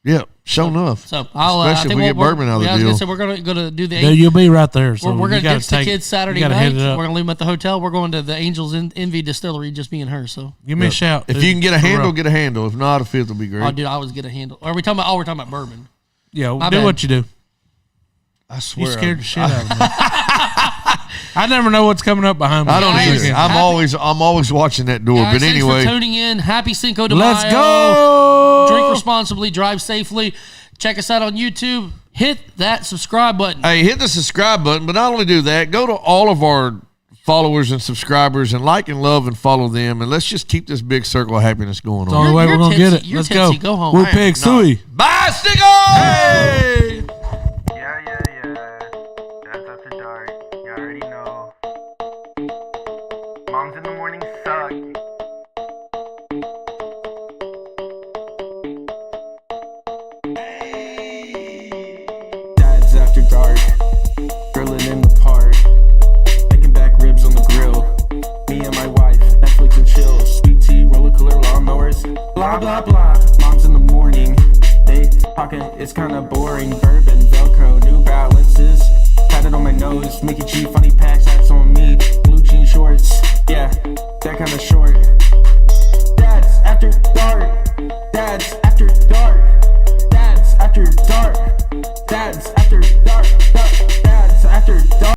Yeah, sure enough. So I'll Especially if we get bourbon out of the I was deal. gonna say we're gonna do the. Dude, you'll be right there. So we're gonna you gotta ditch the kids Saturday night. Head it We're up. gonna leave them at the hotel. We're going to the Angels Envy Distillery, just me and her. So Give me a shout. If dude. you can get a For handle, real. get a handle. If not, a fifth will be great. oh, dude, I always get a handle. Are we talking about? Oh, we're talking about bourbon. Yeah, My do bad. what you do. I swear. You scared the shit out of me. I never know what's coming up behind me. I don't Guys, either. I'm always watching that door. Guys, But anyway, thanks for tuning in. Happy Cinco de Let's Mayo. go. Drink responsibly. Drive safely. Check us out on YouTube. Hit that subscribe button. hey, hit the subscribe button. But not only do that, go to all of our followers and subscribers and like and love and follow them. And let's just keep this big circle of happiness going It's the only on. way You're we're going to get it. tipsy. You're Let's tipsy. go. Go home. Woo I am pig not. suey. Bye, Stickles! Hey! Yeah. That's after dark. You already know. Moms in the morning suck. Dad's after dark, grilling in the park, making back ribs on the grill. Me and my wife, Netflix and chill. Sweet tea, roller cooler, lawnmowers, blah blah blah. Mom's in the morning, they talking, it's kinda boring. Bourbon, Velcro, New Balances, tatted on my nose. Mickey G, funny packs, hats on me. Blue jean shorts, yeah, that kinda short. Dad's after dark, Dad's after dark, Dad's after dark.